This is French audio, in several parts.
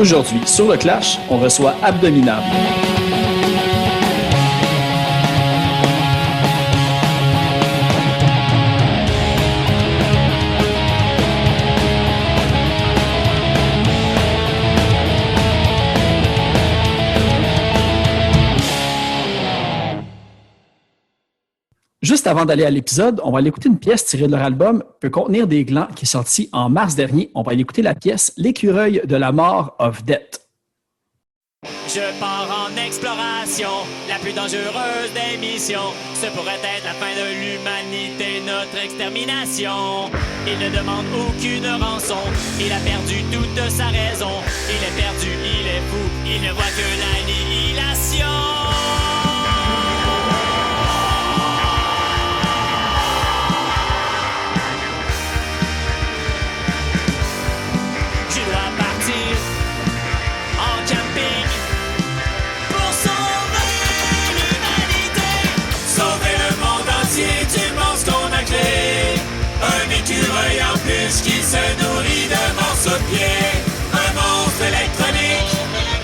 Aujourd'hui, sur le Clash, on reçoit Abdominable. Juste avant d'aller à l'épisode, on va aller écouter une pièce tirée de leur album « Peut contenir des glands » qui est sorti en mars dernier. On va aller écouter la pièce « L'écureuil de la mort of Death ». Je pars en exploration, la plus dangereuse des missions. Ce pourrait être la fin de l'humanité, notre extermination. Il ne demande aucune rançon, il a perdu toute sa raison. Il est perdu, il est fou, il ne voit que l'annihilation. Je dois partir en camping pour sauver l'humanité. Sauver le monde entier du monstre qu'on a créé. Un écureuil en plus qui se nourrit de morceaux de pied. Un monstre électronique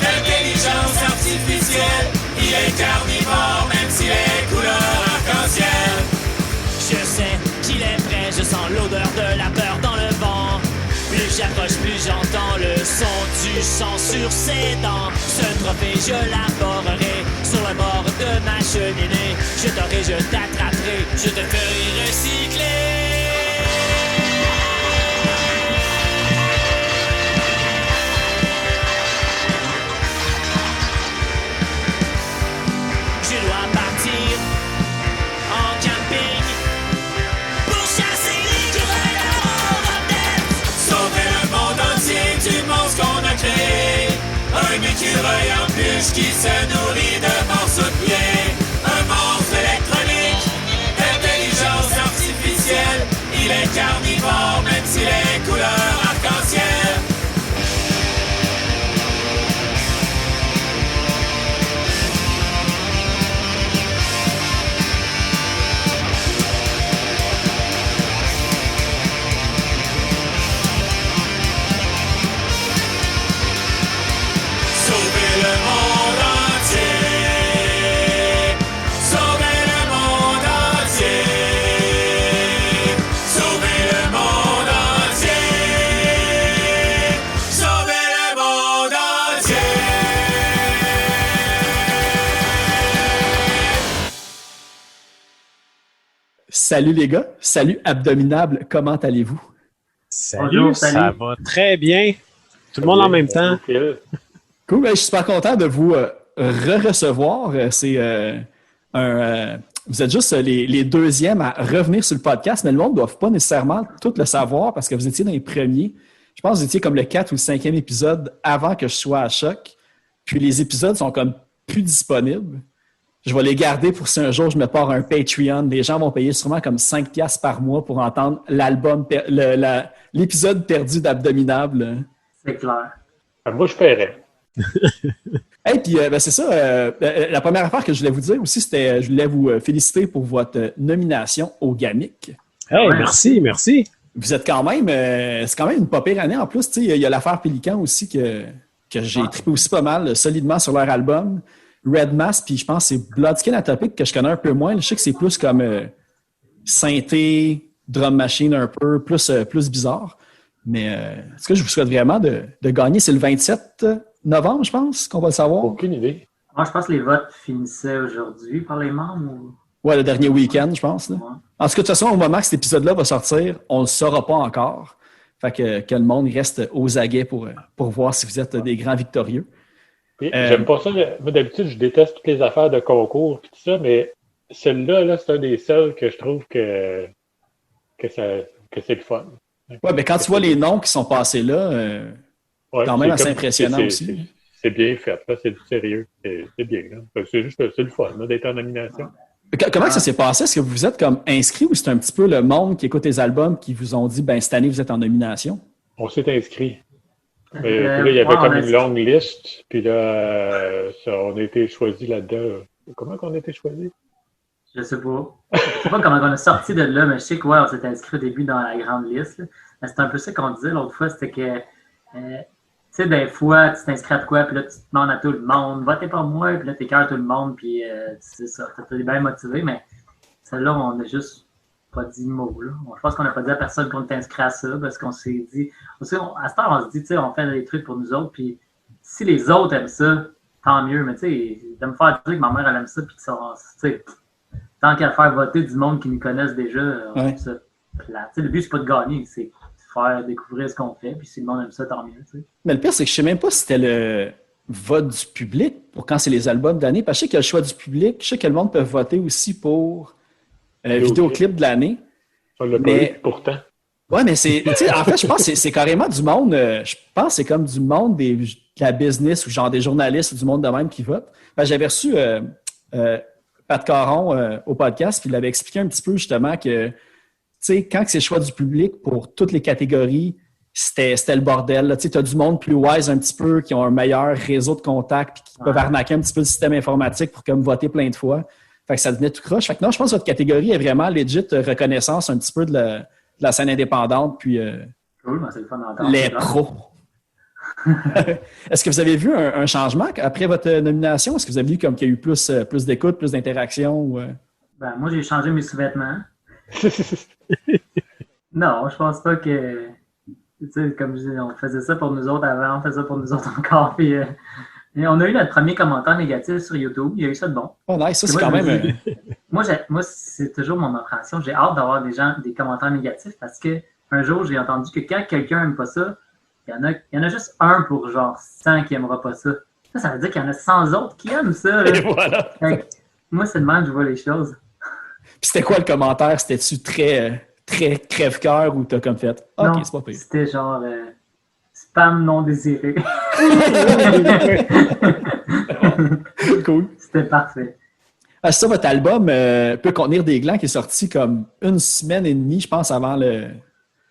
d'intelligence artificielle. Il est carnivore même s'il est couleur arc-en-ciel. Je sais qu'il est prêt, je sens l'odeur de la peur dans le vent. Plus j'approche, plus j'entends le son du sang sur ses dents. Ce trophée, je l'aborderai sur le bord de ma cheminée. Je t'aurai, je t'attraperai, je te ferai recycler. Je dois partir en camping pour chasser l'écureuil de la mort of Death. Sauver le monde entier du monstre qu'on a créé. Un écureuil en plus qui se nourrit de morceaux de pied. Un monstre électronique d'intelligence artificielle. Il est carnivore même s'il est couleur arc-en-ciel. Sauver le monde entier. Sauver le monde entier. Sauver le monde entier. Sauver le monde entier. Salut les gars, salut Abdominable, comment allez-vous? Salut, Bonjour, ça salut. va très bien. Tout le monde en même temps. Cool, ben, je suis super content de vous re-recevoir. Vous êtes juste les deuxièmes à revenir sur le podcast, mais le monde ne doit pas nécessairement tout le savoir parce que vous étiez dans les premiers. Je pense que vous étiez comme le 4 ou le 5e épisode avant que je sois à Choc. Puis les épisodes sont comme plus disponibles. Je vais les garder pour si un jour je me pars un Patreon. Les gens vont payer sûrement comme 5$ par mois pour entendre l'épisode perdu d'Abdominable. C'est clair. Moi, je paierais. Hey, puis ben, c'est ça. La première affaire que je voulais vous dire aussi, c'était je voulais vous féliciter pour votre nomination au GAMIC. Hey, Ouais. merci. Vous êtes quand même, c'est quand même une pas pire année. En plus, il y a l'affaire Pélican aussi que j'ai trippé aussi pas mal, solidement sur leur album. Red Mass, puis je pense que c'est Bloodskin Atopic que je connais un peu moins. Je sais que c'est plus comme synthé, drum machine un peu, plus bizarre. Mais ce que je vous souhaite vraiment de gagner, c'est le 27 novembre, je pense, qu'on va le savoir. Aucune idée. Moi, je pense que les votes finissaient aujourd'hui par les membres. Ou... Ouais, le dernier week-end, je pense. Là. Ouais. En tout cas, de toute façon, au moment que cet épisode-là va sortir, on ne le saura pas encore. Fait que le monde reste aux aguets pour voir si vous êtes des grands victorieux. Puis, j'aime pas ça. Moi, d'habitude, je déteste toutes les affaires de concours et tout ça, mais celui-là, là, c'est un des seuls que je trouve que c'est le fun. Ouais, mais quand tu vois les noms qui sont passés là, Ouais, quand même c'est assez comme- impressionnant c'est- aussi. C'est bien fait, là, c'est du sérieux. C'est bien. Là. C'est juste c'est le fun là, d'être en nomination. Comment que ça s'est passé? Est-ce que vous êtes comme inscrit ou c'est un petit peu le monde qui écoute les albums qui vous ont dit, ben cette année, vous êtes en nomination? On s'est inscrit. Mais puis Euh, là, il y avait ouais, comme on a- une longue liste. Puis là, on a été choisis là-dedans. Comment qu'on a été choisis? Je sais pas. Je sais pas comment on a sorti de là, mais je sais que ouais, on s'est inscrit au début dans la grande liste. là. Mais c'est un peu ça qu'on disait l'autre fois, c'était que sais, des fois, tu t'inscris à quoi, puis là, tu te demandes à tout le monde, votez pour moi, puis là, t'écœures tout le monde, puis c'est ça, t'es bien motivé, mais celle-là, on a juste pas dit mot, là. Je pense qu'on n'a pas dit à personne qu'on t'inscrit à ça, parce qu'on s'est dit, aussi, à cette heure, on se dit, tu sais, on fait des trucs pour nous autres, puis si les autres aiment ça, tant mieux, mais tu sais, de me faire dire que ma mère, elle aime ça, puis que ça, tu sais, tant qu'à faire voter du monde qui nous connaissent déjà, on aime ça. Le but, c'est pas de gagner, c'est de faire découvrir ce qu'on fait, puis si le monde aime ça, tant mieux. T'sais. Mais le pire, c'est que je sais même pas si c'était le vote du public pour quand c'est les albums de l'année. Parce que je sais qu'il y a le choix du public, je sais que le monde peut voter aussi pour vidéoclip de l'année. On l'a pas eu, pourtant. Ouais, mais c'est. En fait, je pense que c'est carrément du monde. Je pense que c'est comme du monde de la business ou genre des journalistes ou du monde de même qui votent. J'avais reçu Pat Caron au podcast, puis il avait expliqué un petit peu justement que quand c'est le choix du public pour toutes les catégories, c'était le bordel. Tu as du monde plus wise un petit peu, qui ont un meilleur réseau de contacts puis qui peuvent arnaquer un petit peu le système informatique pour comme voter plein de fois. Fait que ça devenait tout croche. Fait que non, je pense que votre catégorie est vraiment legit reconnaissance un petit peu de la scène indépendante puis cool, c'est le fun d'entendre. Les pros. Est-ce que vous avez vu un changement après votre nomination? Est-ce que vous avez vu comme qu'il y a eu plus d'écoute, plus d'interaction? Ou... Ben, moi, j'ai changé mes sous-vêtements. Non, je pense pas que... Tu sais, comme je dis, on faisait ça pour nous autres avant, on faisait ça pour nous autres encore. Puis, on a eu notre premier commentaire négatif sur YouTube. Il y a eu ça de bon. Oh nice, ça c'est quand même... Moi, c'est toujours mon appréhension. J'ai hâte d'avoir des commentaires négatifs parce que un jour, j'ai entendu que quand quelqu'un n'aime pas ça, il y en a juste un pour genre 100 qui n'aimera pas ça. Ça veut dire qu'il y en a 100 autres qui aiment ça. Et voilà. Moi, c'est de même que je vois les choses. Puis c'était quoi le commentaire? C'était-tu très crève-cœur ou t'as comme fait? OK, non, c'est pas pire. C'était genre spam non désiré. Cool. C'était parfait. Ah, ça, votre album peut contenir des glands qui est sorti comme 1 semaine et demie, je pense, avant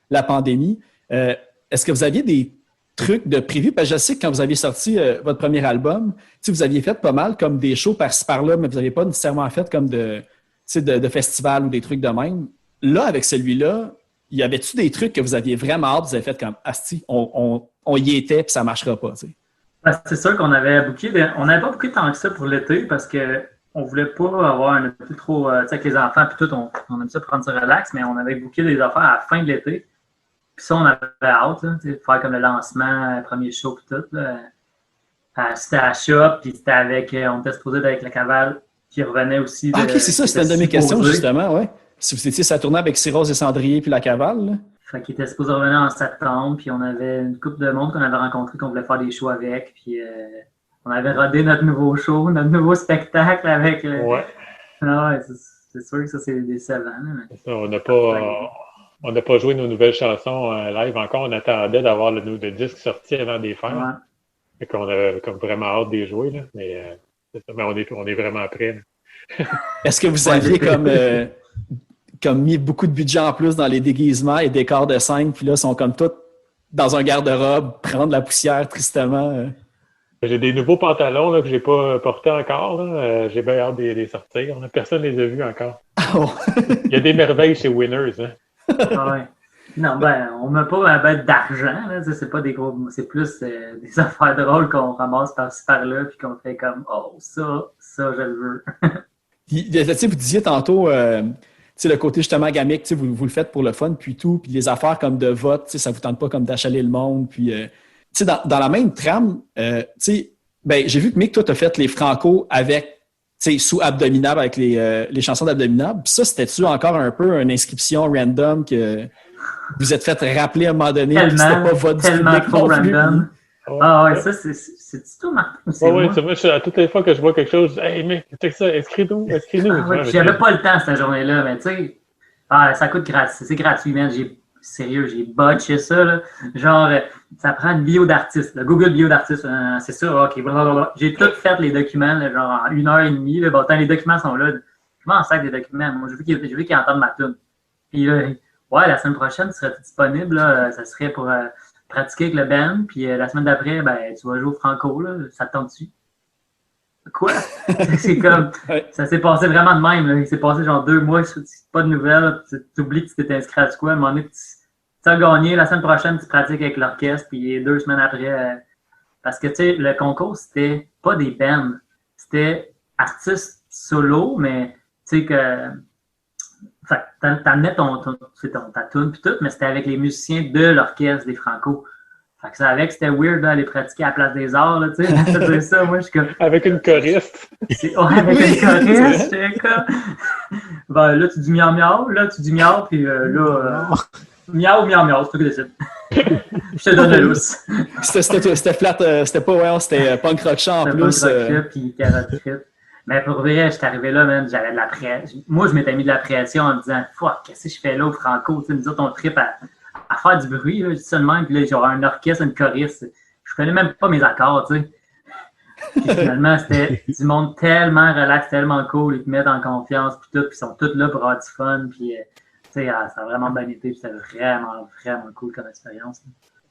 la pandémie. Est-ce que vous aviez des trucs de prévus? Parce que je sais que quand vous aviez sorti votre premier album, vous aviez fait pas mal comme des shows par-ci par-là, mais vous n'aviez pas nécessairement fait comme de festivals ou des trucs de même. Là, avec celui-là, y avait-tu des trucs que vous aviez vraiment hâte, vous avez fait comme Asti, on y était puis ça ne marchera pas, tu sais? Ben, c'est sûr qu'on avait on n'avait pas booké tant que ça pour l'été parce qu'on ne voulait pas avoir un peu trop, tu sais, avec les enfants puis tout, on aime ça prendre ça relax, mais on avait booké des affaires à la fin de l'été. Puis ça, on avait hâte, là, faire comme le lancement, premier show puis tout. Là. C'était à Shop, puis c'était on était supposé avec la cavale qui revenait aussi. OK, c'est ça, c'était une de mes questions, justement, ouais. Si vous étiez, ça tournait avec Cyrose et Cendrier puis la cavale, là. Fait qu'il était supposé revenir en septembre, puis on avait une couple de monde qu'on avait rencontré, qu'on voulait faire des shows avec, puis on avait rodé notre nouveau show, notre nouveau spectacle avec... Ouais. Ah ouais, c'est sûr que ça, c'est décevant. Mais... Ça, on n'a pas joué nos nouvelles chansons live encore. On attendait d'avoir le disque sorti avant de les faire. Ouais. Fait qu'on avait comme vraiment hâte de les jouer, là. Mais on est vraiment prêts. Est-ce que vous aviez comme mis beaucoup de budget en plus dans les déguisements et décors de scène, puis là, sont comme tous dans un garde-robe, prendre la poussière tristement? J'ai des nouveaux pantalons là, que j'ai pas portés encore. Là. J'ai bien hâte de les sortir. Personne ne les a vus encore. Oh. Il y a des merveilles chez Winners. Hein. Ah ouais. Non, on met pas d'argent. Là, c'est pas des gros. C'est plus des affaires drôles qu'on ramasse par-ci par-là, puis qu'on fait comme oh, ça, je le veux. Puis, vous disiez tantôt. Le côté justement gamique, vous le faites pour le fun, puis tout, puis les affaires comme de vote, ça vous tente pas comme d'achaler le monde, puis dans la même trame, j'ai vu que Mick, toi, t'as fait les Franco avec, sous Abdominable, avec les chansons d'Abdominable, puis ça, c'était-tu encore un peu une inscription random que vous êtes fait rappeler à un moment donné, puis c'était pas votre tellement public trop non plus. random. Ah ouais, ça, c'est tout, Martin. Oui, c'est moi, à toutes les fois que je vois quelque chose, hey, mec, check ça, inscris-nous. Ah, ouais, j'avais pas le temps cette journée-là, mais tu sais, ça coûte gratuit. C'est gratuit, man. J'ai botché ça, là. Genre, ça prend une bio d'artiste, là. Google bio d'artiste, c'est ça, ok, blablabla. J'ai tout fait les documents, là, genre en 1h30, là. Bon, tant les documents sont là, je m'en sac des documents. Moi, je veux qu'ils entendent ma tune. Puis là, ouais, la semaine prochaine, tu serais disponible, là. Ça serait pour pratiquer avec le band, puis la semaine d'après, tu vas jouer au Franco, là, ça te tente dessus. Quoi? C'est comme, ça s'est passé vraiment de même, là. Il s'est passé genre 2 mois, pas de nouvelles, tu oublies que tu t'es inscrit à quoi, à un moment donné, tu as gagné, la semaine prochaine, tu pratiques avec l'orchestre, puis 2 semaines après, Parce que, tu sais, le concours, c'était pas des bands. C'était artistes solo, mais, tu sais, que... Fait que t'amenais ta tune pis tout, mais c'était avec les musiciens de l'orchestre des Franco. Fait que ça avec, c'était weird d'aller pratiquer à la Place des Arts, là, tu sais. Je faisais ça, moi, je suis comme... Avec une choriste. Ouais, avec une choriste, j'étais comme... Ben, là, tu dis miaou miaou, là, tu dis miaou, puis miaou miaou miaou, c'est toi qui décides. Je te donne le lousse. C'était flat, c'était pas, ouais, c'était punk rock chant en plus. C'était punk rock chant, puis carotte frite. Mais pour vrai, j'étais arrivé là, man, j'avais de la pression. Moi, je m'étais mis de la pression en me disant, fuck, qu'est-ce que je fais là au Franco? Tu sais, nous autres, on trip à faire du bruit, là, je dis ça de même, puis là, j'aurais un orchestre, une choriste. Je connais même pas mes accords, tu sais. Puis finalement, c'était du monde tellement relax, tellement cool, ils te mettent en confiance, puis tout, puis ils sont tous là pour avoir du fun, puis tu sais, ça a vraiment bien été, puis c'était vraiment, vraiment cool comme expérience.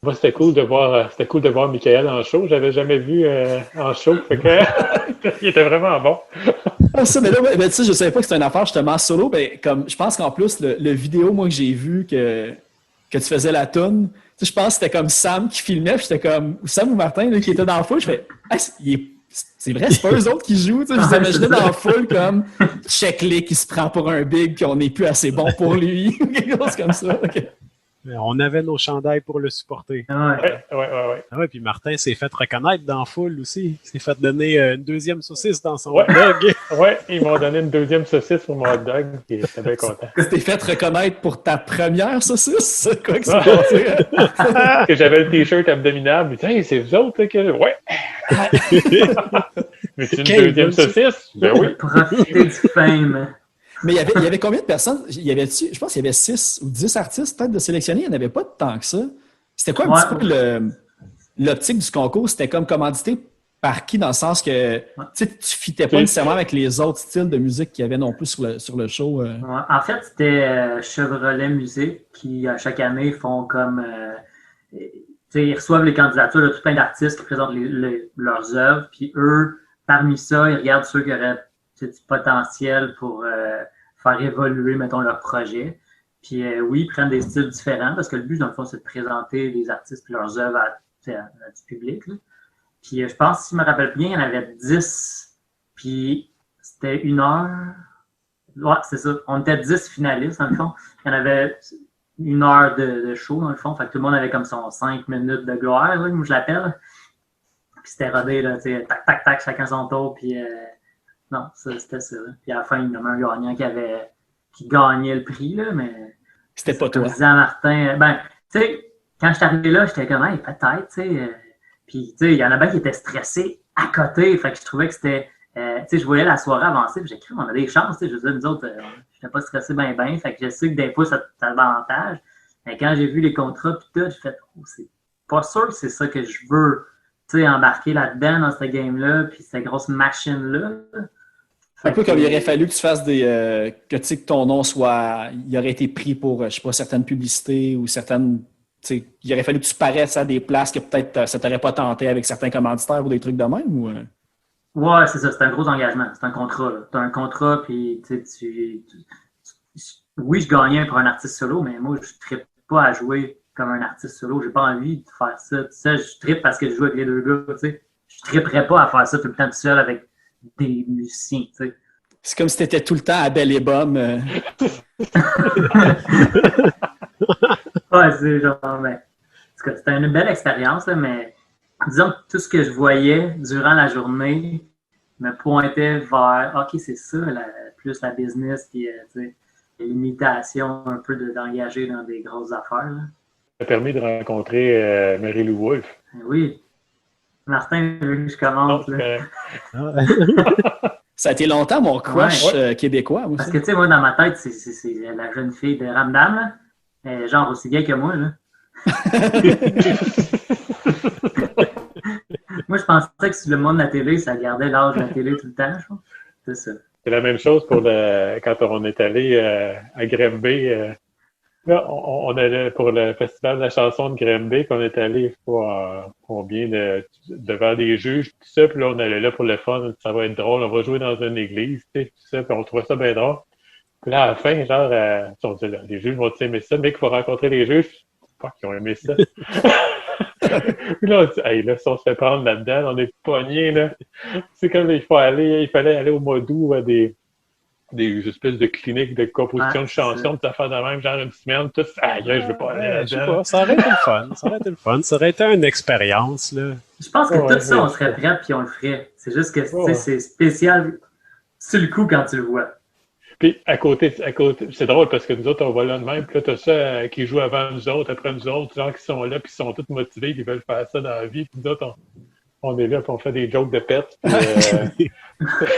Moi, c'était cool de voir Michael en show. J'avais jamais vu en show, fait que il était vraiment bon. Ah, ça, mais là, ben, tu sais, je savais pas que c'était une affaire justement solo, ben, comme je pense qu'en plus, le vidéo, moi, que j'ai vu que tu faisais la toune, tu sais, je pense que c'était comme Sam qui filmait, puis j'étais comme Sam ou Martin là, qui était dans la foule, je fais c'est vrai, c'est pas eux autres qui jouent, tu sais, je vous imaginais dans la foule comme Check-Lee qui se prend pour un big, puis on n'est plus assez bon pour lui, ou quelque chose comme ça. Okay. On avait nos chandails pour le supporter. Ouais. Ah ouais, puis Martin s'est fait reconnaître dans la foule aussi. Il s'est fait donner une deuxième saucisse dans son hot dog. Ouais, ils m'ont donné une deuxième saucisse pour mon hot dog, et j'étais bien content. Tu t'es fait reconnaître pour ta première saucisse? Quoi que c'est passé? Que j'avais le t-shirt abdominal, mais hey, c'est vous autres, là, que... Ouais! Mais c'est une deuxième saucisse? Ben oui! Profiter du fame. Mais il y avait combien de personnes? Je pense qu'il y avait 6 ou 10 artistes peut-être de sélectionnés. Il n'y en avait pas tant que ça. C'était quoi un petit peu l'optique du concours? C'était comme commandité par qui? Dans le sens que tu ne fitais pas nécessairement avec les autres styles de musique qu'il y avait non plus sur le show. Ouais, en fait, c'était Chevrolet Musique qui, à chaque année, font comme... ils reçoivent les candidatures de tout plein d'artistes qui présentent leurs œuvres. Puis eux, parmi ça, ils regardent ceux qui auraient du potentiel pour faire évoluer, mettons, leur projet. Puis oui, ils prennent des styles différents parce que le but, dans le fond, c'est de présenter les artistes et leurs œuvres à du public. Là. Puis je pense, si je me rappelle bien, il y en avait 10. Puis c'était 1 heure. Ouais, c'est ça. On était 10 finalistes, dans le fond. Il y en avait 1 heure de show, dans le fond. Fait que tout le monde avait comme son 5 minutes de gloire, là, comme je l'appelle. Puis c'était rodé, là, tu sais, tac, tac, tac, chacun son tour. Puis non, c'était ça. Là. Puis à la fin, il y en avait un gagnant qui gagnait le prix, là, mais... C'était pas toi. Comme disait Martin, tu sais, quand je suis arrivé là, j'étais comme, hey, peut-être, tu sais. Puis, tu sais, il y en a bien qui étaient stressés à côté. Fait que je trouvais que c'était... tu sais, je voyais la soirée avancer, puis j'ai cru, on a des chances, tu sais. Je veux dire, nous autres, je n'étais pas stressé bien. Fait que je sais que des fois, ça t'avantage. Mais quand j'ai vu les contrats, puis tout, j'ai fait, oh, c'est pas sûr que c'est ça que je veux, tu sais, embarquer là-dedans, dans cette game-là, puis cette grosse machine-là. Un peu comme il aurait fallu que tu fasses que tu sais que ton nom il aurait été pris pour, je sais pas, certaines publicités ou certaines, tu sais, il aurait fallu que tu paraisses à des places que peut-être ça t'aurait pas tenté avec certains commanditaires ou des trucs de même ou... Ouais, c'est ça, c'est un gros engagement, c'est un contrat. Tu as un contrat, puis oui, je gagnais pour un artiste solo, mais moi, je ne trippe pas à jouer comme un artiste solo. J'ai pas envie de faire ça. Tu sais, je trippe parce que je joue avec les deux gars, tu sais. Je tripperais pas à faire ça tout le temps tout seul avec des musiciens, tu sais. C'est comme si tu étais tout le temps à Belle et Bomme. Ouais, c'est genre, c'était une belle expérience, là, mais disons que tout ce que je voyais durant la journée me pointait vers, OK, c'est ça, plus la business, puis, tu sais, l'imitation un peu d'engager dans des grosses affaires. Là. Ça a permis de rencontrer Mary-Lou Wolfe. Oui. Martin, vu que je commence. Non, Ça a été longtemps mon crush québécois. Aussi. Parce que, tu sais, moi, dans ma tête, c'est la jeune fille de Ramdam, là. Elle est genre aussi vieille que moi, là. Moi, je pensais que sur le monde de la télé, ça gardait l'âge de la télé tout le temps, je crois. C'est ça. C'est la même chose pour quand on est allé à Granby. Là, on allait pour le festival de la chanson de Granby, qu'on est allé devant des juges, tout ça, puis là, on allait là pour le fun, ça va être drôle, on va jouer dans une église, tu sais, tout ça, puis on trouvait ça bien drôle. Puis là, à la fin, genre, on dit, là, les juges vont aimer ça, mais qu'il faut rencontrer les juges, fuck, ils ont aimé ça. Puis là, on dit, hey, là, si on se fait prendre là-dedans, on est pognés, là. C'est comme il fallait aller au mois d'août à des espèces de cliniques de composition de chansons, de faire de même, genre une semaine, tout. Aïe, je veux pas aller Je sais là-dedans. pas, ça aurait été le fun. Ça aurait été le fun. Ça aurait été une expérience, là. Je pense que Ouais, tout ça, on ouais. serait prêt puis on le ferait. C'est juste que tu Ouais. sais, c'est spécial sur le coup quand tu le vois. Puis à côté, c'est drôle parce que nous autres, on va là de même, puis là, t'as ça qui joue avant nous autres, après nous autres, gens qui sont là, puis qui sont tous motivés, qui veulent faire ça dans la vie, puis nous autres, on est là, puis on fait des jokes de pète.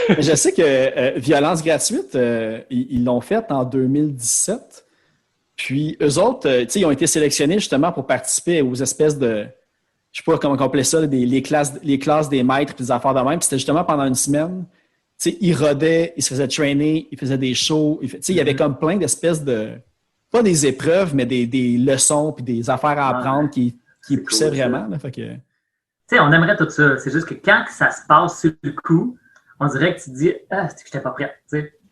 Je sais que Violence gratuite, ils l'ont fait en 2017. Puis eux autres, ils ont été sélectionnés justement pour participer aux espèces de, je sais pas comment on appelait ça, les classes des maîtres puis des affaires de même. Puis c'était justement pendant une semaine. Ils rodaient, ils se faisaient traîner, ils faisaient des shows. Il y avait comme plein d'espèces de, pas des épreuves, mais des leçons puis des affaires à apprendre qui c'est poussaient cool, ça. vraiment. Là, fait que... Tu sais, on aimerait tout ça. C'est juste que quand ça se passe sur le coup, on dirait que tu te dis « Ah, c'est que j'étais pas prête. »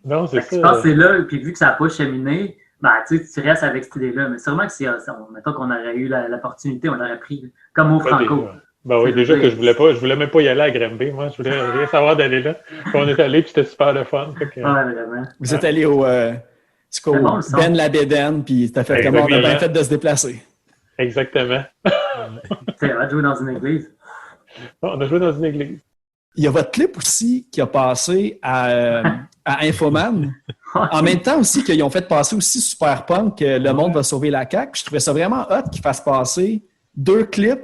Non, c'est ça. Je pense que c'est là, puis vu que ça n'a pas cheminé, ben, tu restes avec cette idée-là. Mais sûrement que si, mettons qu'on aurait eu l'opportunité, on l'aurait pris. Comme au Franco. Déjà que je voulais même pas y aller à Granby, moi, je voulais rien savoir d'aller là. Puis on est allé, puis c'était super le fun. Ouais, vraiment. Vous êtes allé au bon, le son. Ben Labéden, puis t'as fait comment on a bien fait de se déplacer. Exactement. C'est vrai de jouer dans une église. On a joué dans une église. Il y a votre clip aussi qui a passé à Infoman. En même temps aussi qu'ils ont fait passer aussi Super Punk, Le Monde va sauver la CAQ. Je trouvais ça vraiment hot qu'ils fassent passer 2 clips,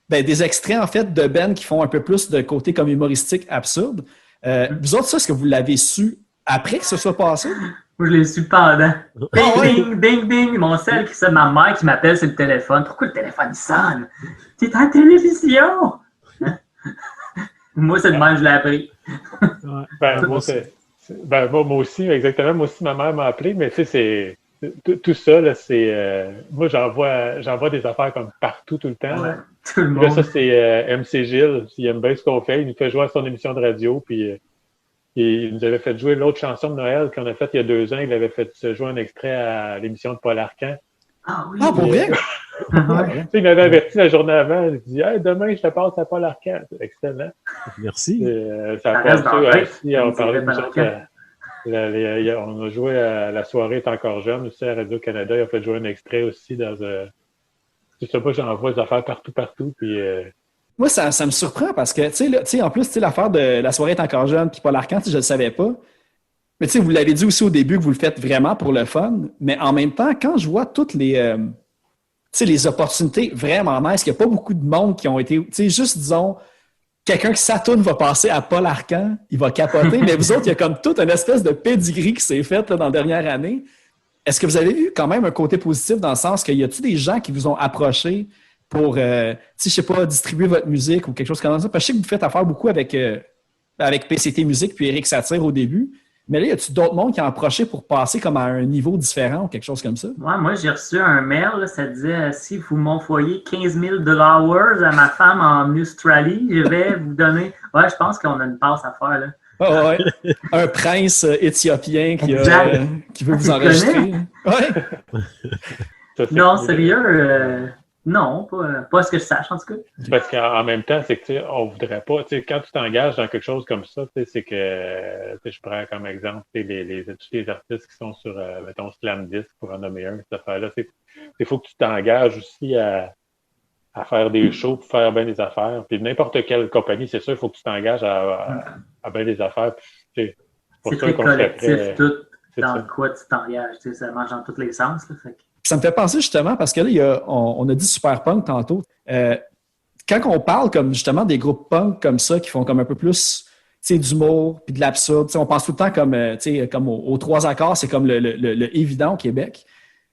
des extraits en fait de Ben qui font un peu plus de côté comme humoristique absurde. Vous autres, ça, est-ce que vous l'avez su après que ce soit passé? Moi, je l'ai su pendant. Ah ouais? Ding, ding, ding. Mon sel qui sonne, ma mère qui m'appelle sur le téléphone. Pourquoi le téléphone sonne? T'es à la télévision! Moi, c'est de même, je l'ai appris. Moi aussi, exactement. Moi aussi, ma mère m'a appelé, mais tu sais, tout ça, là, c'est. Moi, j'envoie des affaires comme partout, tout le temps. Ouais, Là. tout le Puis là, monde. ça, c'est MC Gilles. Il aime bien ce qu'on fait. Il nous fait jouer à son émission de radio. Puis il nous avait fait jouer l'autre chanson de Noël qu'on a faite il y a 2 ans. Il avait fait jouer un extrait à l'émission de Paul Arcand. Ah oui! Ah, pour vrai? Il m'avait averti la journée avant. Il dit hey, demain, je te passe à Paul Arcand. C'est excellent. Merci. Ça a reste dans la passé tête. aussi. On parlait de nous Paul autres. On a joué à La soirée est encore jeune aussi à Radio-Canada. Il a fait jouer un extrait aussi dans. Je sais pas, j'envoie des affaires partout. Puis, Moi, ça me surprend parce que, tu sais, en plus, l'affaire de La soirée est encore jeune puis Paul Arcand, je ne le savais pas. Mais tu sais, vous l'avez dit aussi au début que vous le faites vraiment pour le fun. Mais en même temps, quand je vois toutes les opportunités vraiment nice, qu'il n'y a pas beaucoup de monde qui ont été, tu sais, juste disons, quelqu'un qui s'atourne va passer à Paul Arcand, il va capoter. Mais vous autres, il y a comme toute une espèce de pedigree qui s'est faite là, dans la dernière année. Est-ce que vous avez eu quand même un côté positif dans le sens qu'il y a-tu des gens qui vous ont approché pour, je sais pas, distribuer votre musique ou quelque chose comme ça? Parce que je sais que vous faites affaire beaucoup avec PCT Musique puis Éric Satire au début. Mais là, y a-tu d'autres mondes qui ont approché pour passer comme à un niveau différent ou quelque chose comme ça? Ouais, moi, j'ai reçu un mail, là, ça disait si vous m'envoyez 15 000 $ à ma femme en Australie, je vais vous donner. Ouais, je pense qu'on a une passe à faire, là. Oh, ouais. Un prince éthiopien qui veut vous Tu le enregistrer. Ouais. Non, sérieux, non, pas ce que je sache, en tout cas. Parce qu'en même temps, c'est que on voudrait pas, quand tu t'engages dans quelque chose comme ça, c'est que je prends comme exemple tous les artistes qui sont sur, mettons, Slamdisc pour en nommer un, cette affaire-là. Il faut que tu t'engages aussi à faire des shows, pour faire bien des affaires. Puis n'importe quelle compagnie, c'est sûr, il faut que tu t'engages à bien des affaires. Puis, c'est très collectif, tout dans quoi tu t'engages. Ça marche dans tous les sens. Là, fait que... Ça me fait penser justement, parce que là, on a dit Super Punk tantôt. Quand on parle comme justement des groupes punk comme ça, qui font comme un peu plus d'humour puis de l'absurde, on pense tout le temps comme aux 3 accords, c'est comme le évident au Québec.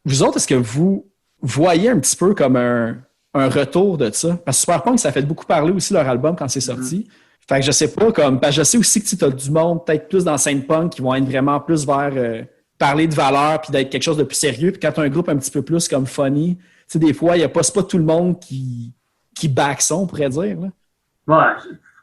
Vous autres, est-ce que vous voyez un petit peu comme un retour de ça? Parce que Super Punk, ça fait beaucoup parler aussi leur album quand c'est sorti. Fait que je sais pas, parce que je sais aussi que tu as du monde peut-être plus dans la scène punk qui vont être vraiment plus vers parler de valeur puis d'être quelque chose de plus sérieux. Puis quand tu as un groupe un petit peu plus comme funny, des fois, c'est pas tout le monde qui back ça, on pourrait dire. Là. Ouais,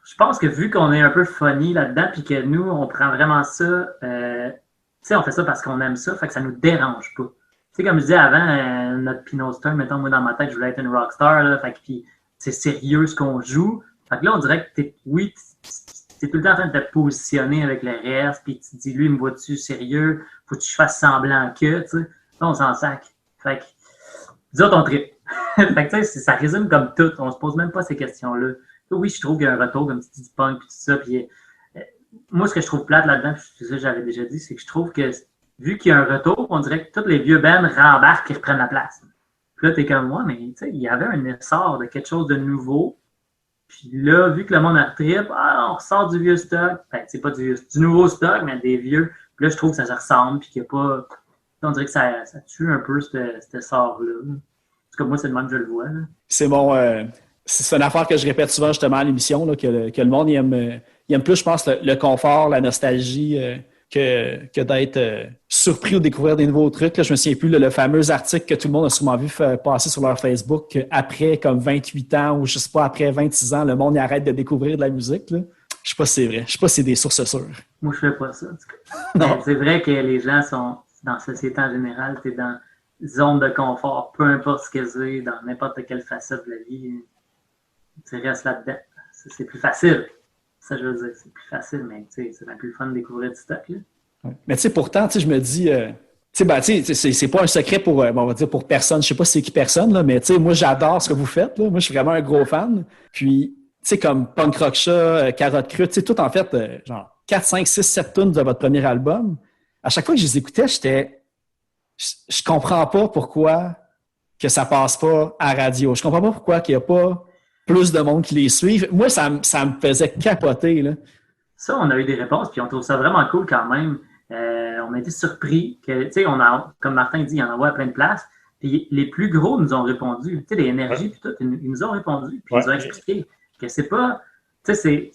je pense que vu qu'on est un peu funny là-dedans puis que nous, on prend vraiment ça, on fait ça parce qu'on aime ça, fait que ça nous dérange pas. Tu sais, comme je disais avant, notre Pinot Star, mettons, moi dans ma tête, je voulais être une rockstar, là, fait que puis c'est sérieux ce qu'on joue. Fait que là, on dirait que t'es tout le temps en train de te positionner avec le reste, puis tu te dis, lui, me vois-tu sérieux? Faut que je fasse semblant que, tu sais. Là, on s'en sac. Fait que, dis ton trip. Fait que, tu sais, ça résume comme tout. On se pose même pas ces questions-là. Oui, je trouve qu'il y a un retour, comme tu dis, du punk, puis tout ça, puis moi, ce que je trouve plate là-dedans, puis ça, j'avais déjà dit, c'est que je trouve que, vu qu'il y a un retour, on dirait que tous les vieux bands rembarquent et reprennent la place. Puis là, t'es comme moi, mais tu sais, il y avait un essor de quelque chose de nouveau. Puis là, vu que le monde a trip, on ressort du vieux stock. Ben, c'est pas du nouveau stock, mais des vieux. Puis là, je trouve que ça se ressemble, puis qu'il n'y a pas... On dirait que ça tue un peu cet essor-là. En tout cas, moi, c'est le même que je le vois. Là. C'est c'est une affaire que je répète souvent justement à l'émission, là, que le monde il aime plus, je pense, le confort, la nostalgie, que d'être surpris ou découvrir des nouveaux trucs. Là, je me souviens plus le fameux article que tout le monde a sûrement vu passer sur leur Facebook qu'après comme 28 ans ou je sais pas, après 26 ans, le monde y arrête de découvrir de la musique. Là. Je sais pas si c'est vrai. Je sais pas si c'est des sources sûres. Moi, je fais pas ça. En tout cas. Non. C'est vrai que les gens sont, dans la société en général, tu es dans une zone de confort, peu importe ce que c'est, dans n'importe quelle facette de la vie. Tu restes là-dedans. C'est plus facile. Ça, je veux dire, c'est plus facile, mais c'est bien plus le fun de découvrir du stock. Là. Ouais. Mais tu sais, pourtant, je me dis, c'est pas un secret pour, on va dire pour personne. Je sais pas c'est qui personne, là, mais moi, j'adore ce que vous faites. Là. Moi, je suis vraiment un gros fan. Puis, comme Punk Rock Chat, Carotte Crue, tout en fait, genre 4, 5, 6, 7 tunes de votre premier album. À chaque fois que je les écoutais, je comprends pas pourquoi que ça passe pas à radio. Je comprends pas pourquoi qu'il y a pas plus de monde qui les suivent. Moi, ça me faisait capoter. Là. Ça, on a eu des réponses, puis on trouve ça vraiment cool quand même. On a été surpris que, tu sais, comme Martin dit, il en envoie à plein de places. Puis les plus gros nous ont répondu. Tu sais, les énergies, puis tout, ils nous ont répondu. Puis ils ont expliqué que c'est pas. Tu sais,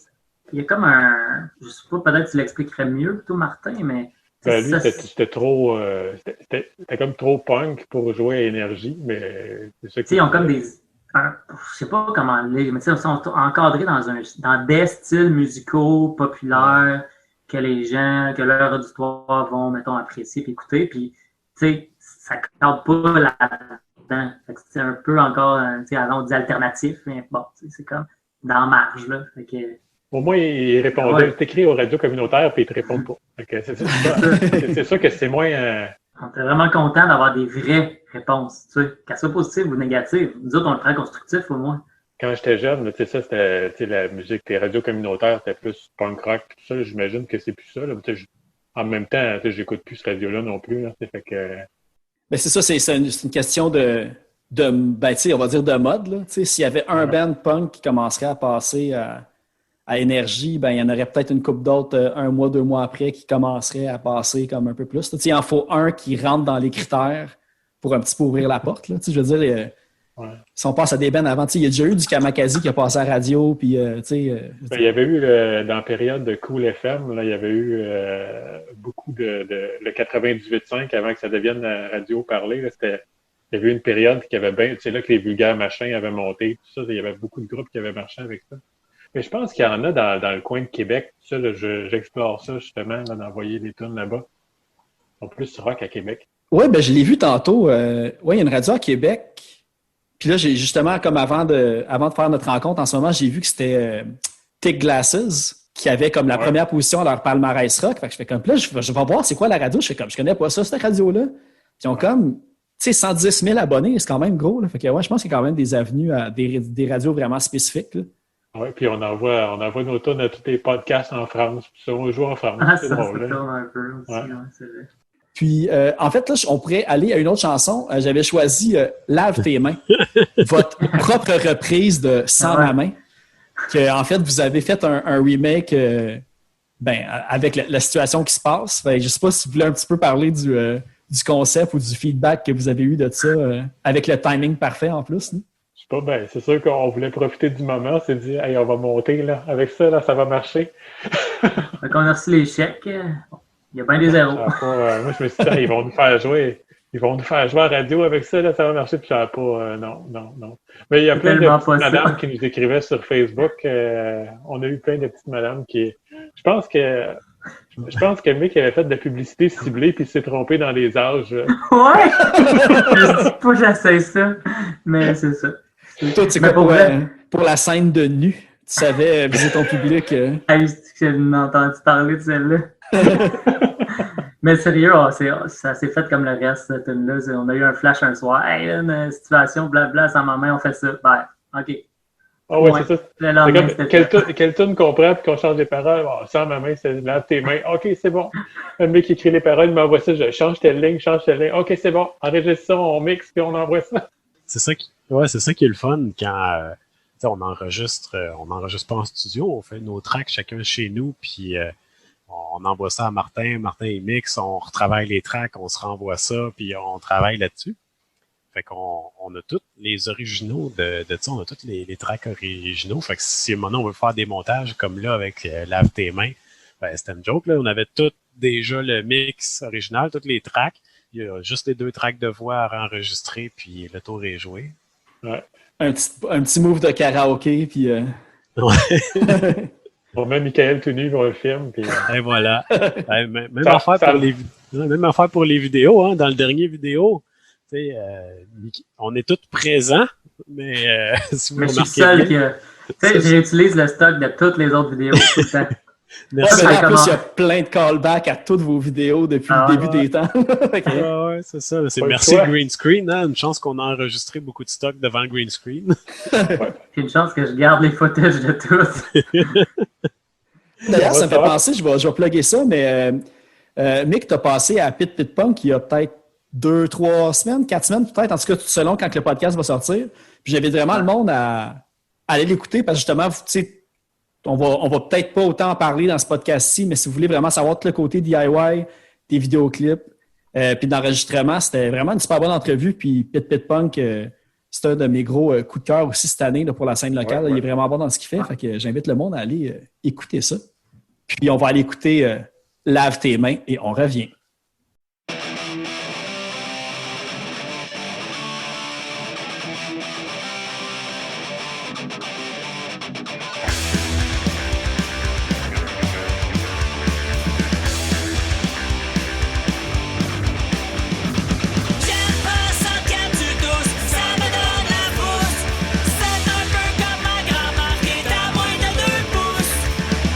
il y a comme un. Je sais pas, peut-être que tu l'expliquerais mieux, plutôt, Martin, mais. Ben, lui, c'était trop. C'était comme trop punk pour jouer à énergie, mais c'est ça. Tu sais, ils ont comme des. Je sais pas comment les, mais ils sont encadrés dans des styles musicaux populaires que que leur auditoire vont, mettons, apprécier et écouter. Puis, tu sais, ça ne cadre pas là-dedans. C'est un peu encore, tu sais, on dit alternatif, mais bon, c'est comme dans la marge, là. Fait que, au moins, il répondait. T'écris aux radios communautaires puis ils te répondent pas. C'est sûr que c'est moins. On est vraiment content d'avoir des vraies réponses, tu sais, qu'elles soient positives ou négatives. Nous autres, on le prend constructif au moins. Quand j'étais jeune, tu sais, ça, c'était la musique, les radios communautaires, c'était plus punk rock, tout ça. J'imagine que c'est plus ça. Là. En même temps, j'écoute plus ce radio-là non plus. Là, fait que... Ben, c'est ça, c'est une question ben, on va dire de mode. Là. S'il y avait un band punk qui commencerait à passer à énergie, ben, il y en aurait peut-être une couple d'autres 1 mois, 2 mois après qui commenceraient à passer comme un peu plus. Il en faut un qui rentre dans les critères pour un petit peu ouvrir la porte. Là. Je veux dire, si on passe à des bands avant, il y a déjà eu du Kamakazi qui a passé à la radio. Puis, ben, il y avait eu, dans la période de Cool FM, là, il y avait eu beaucoup le 98.5 avant que ça devienne la radio parlée. Là, il y avait eu une période qui avait bien, c'est là que les vulgaires machins avaient monté, tout ça. Il y avait beaucoup de groupes qui avaient marché avec ça. Mais je pense qu'il y en a dans le coin de Québec. Tout ça, là, j'explore ça justement, là, d'envoyer des tunes là-bas. En plus, rock à Québec. Oui, ben je l'ai vu tantôt. Il y a une radio à Québec. Puis là, j'ai justement, comme avant de faire notre rencontre, en ce moment, j'ai vu que c'était Thick Glasses qui avait comme la première position à leur palmarès rock. Fait que je fais comme, là, je vais voir c'est quoi la radio. Je fais comme, je connais pas ça, cette radio-là. Puis ils ont comme, tu sais, 110 000 abonnés, c'est quand même gros. Là. Fait que je pense qu'il y a quand même des avenues à des radios vraiment spécifiques. Oui, puis on envoie nos tunes à tous les podcasts en France. Puis ça, on joue en France. C'est drôle. Ça un peu aussi, c'est vrai. Puis, en fait, là, on pourrait aller à une autre chanson. J'avais choisi Lave tes mains, votre propre reprise de Sans ma main, que en fait, vous avez fait un remake avec la situation qui se passe. Fait, je ne sais pas si vous voulez un petit peu parler du concept ou du feedback que vous avez eu de ça, avec le timing parfait en plus. Là. Je sais pas, ben, c'est sûr qu'on voulait profiter du moment. On s'est dit, hey, on va monter, là. Avec ça, là, ça va marcher. Donc, on a reçu les chèques. Il y a bien des zéros. Moi, je me suis dit, ils vont nous faire jouer. Ils vont nous faire jouer à la radio avec ça, là, ça va marcher. Puis, j'avais pas. Non. Mais il y a plein de petites madames qui nous écrivaient sur Facebook. On a eu plein de petites madames qui. Je pense que le mec avait fait de la publicité ciblée puis il s'est trompé dans les âges. Ouais! Je dis pas que j'essaie ça, mais c'est ça. Toi, c'est Mais quoi pour vrai, pour la scène de nu? Tu savais viser ton public. hey, j'ai entendu parler de celle-là. Mais sérieux, ça s'est fait comme le reste, cette tune-là. On a eu un flash un soir. Hey, là, une situation, blabla, sans ma main, on fait ça. Ben, OK. Ah ouais, Ouais. c'est ça. Le C'est lendemain, comme c'était quelle fait. quelle tune qu'on prend puis qu'on change les paroles. Bon, sans ma main, c'est lave tes mains. OK, c'est bon. Le mec qui écrit les paroles, il m'envoie ça. Je change telle ligne, change telle ligne. OK, c'est bon. Enregistre ça, on mixe puis on envoie ça. C'est ça qui est le fun quand tu sais, on enregistre pas en studio, on fait nos tracks chacun chez nous, puis on envoie ça à Martin, il mixe, on retravaille les tracks, on se renvoie ça, puis on travaille là-dessus. Fait qu'on a tous les originaux de ça, on a tous les tracks originaux. Fait que si maintenant on veut faire des montages comme là avec Lave tes mains, ben c'était une joke, là. On avait tout déjà le mix original, toutes les tracks. Il y a juste les 2 tracks de voix à enregistrer, puis le tour est joué. Ouais. Un petit move de karaoké, puis... Ouais. On met Michael tout nu pour le film. Puis, Et voilà. Même Ça- affaire ça- même affaire pour les vidéos, hein. Dans le dernier vidéo, tu sais, on est tous présents, mais si vous Mais je suis le remarquez seul bien, qui Tu sais, j'utilise le stock de toutes les autres vidéos tout le temps. merci. Ouais, mais en comment- plus, il y a plein de callbacks à toutes vos vidéos depuis Ah, le début ouais. des temps. Fait que- Ah ouais, c'est ça. C'est Pas le merci choix. green screen, hein. Une chance qu'on a enregistré beaucoup de stock devant le green screen. J'ai une chance que je garde les footages de tous. D'ailleurs, ça me fait savoir. penser, je vais plugger ça, mais Mick, t'as passé à Pit Pit Punk il y a peut-être 2, 3 semaines, 4 semaines peut-être, en tout cas selon quand le podcast va sortir. Puis j'invite vraiment le monde à aller l'écouter parce que justement, tu sais, on va peut-être pas autant en parler dans ce podcast-ci, mais si vous voulez vraiment savoir tout le côté DIY, des vidéoclips, puis d'enregistrement, c'était vraiment une super bonne entrevue. Puis Pit Pit Punk, c'est un de mes gros coups de cœur aussi cette année là, pour la scène locale. Ouais, Il est vraiment bon dans ce qu'il fait. Fait que j'invite le monde à aller écouter ça. Puis on va aller écouter Lave tes mains et on revient. J'aime pas ça quand tu tousses, ça me donne la frousse. C'est un peu comme ma grand-mère qui est à moins de 2 pouces.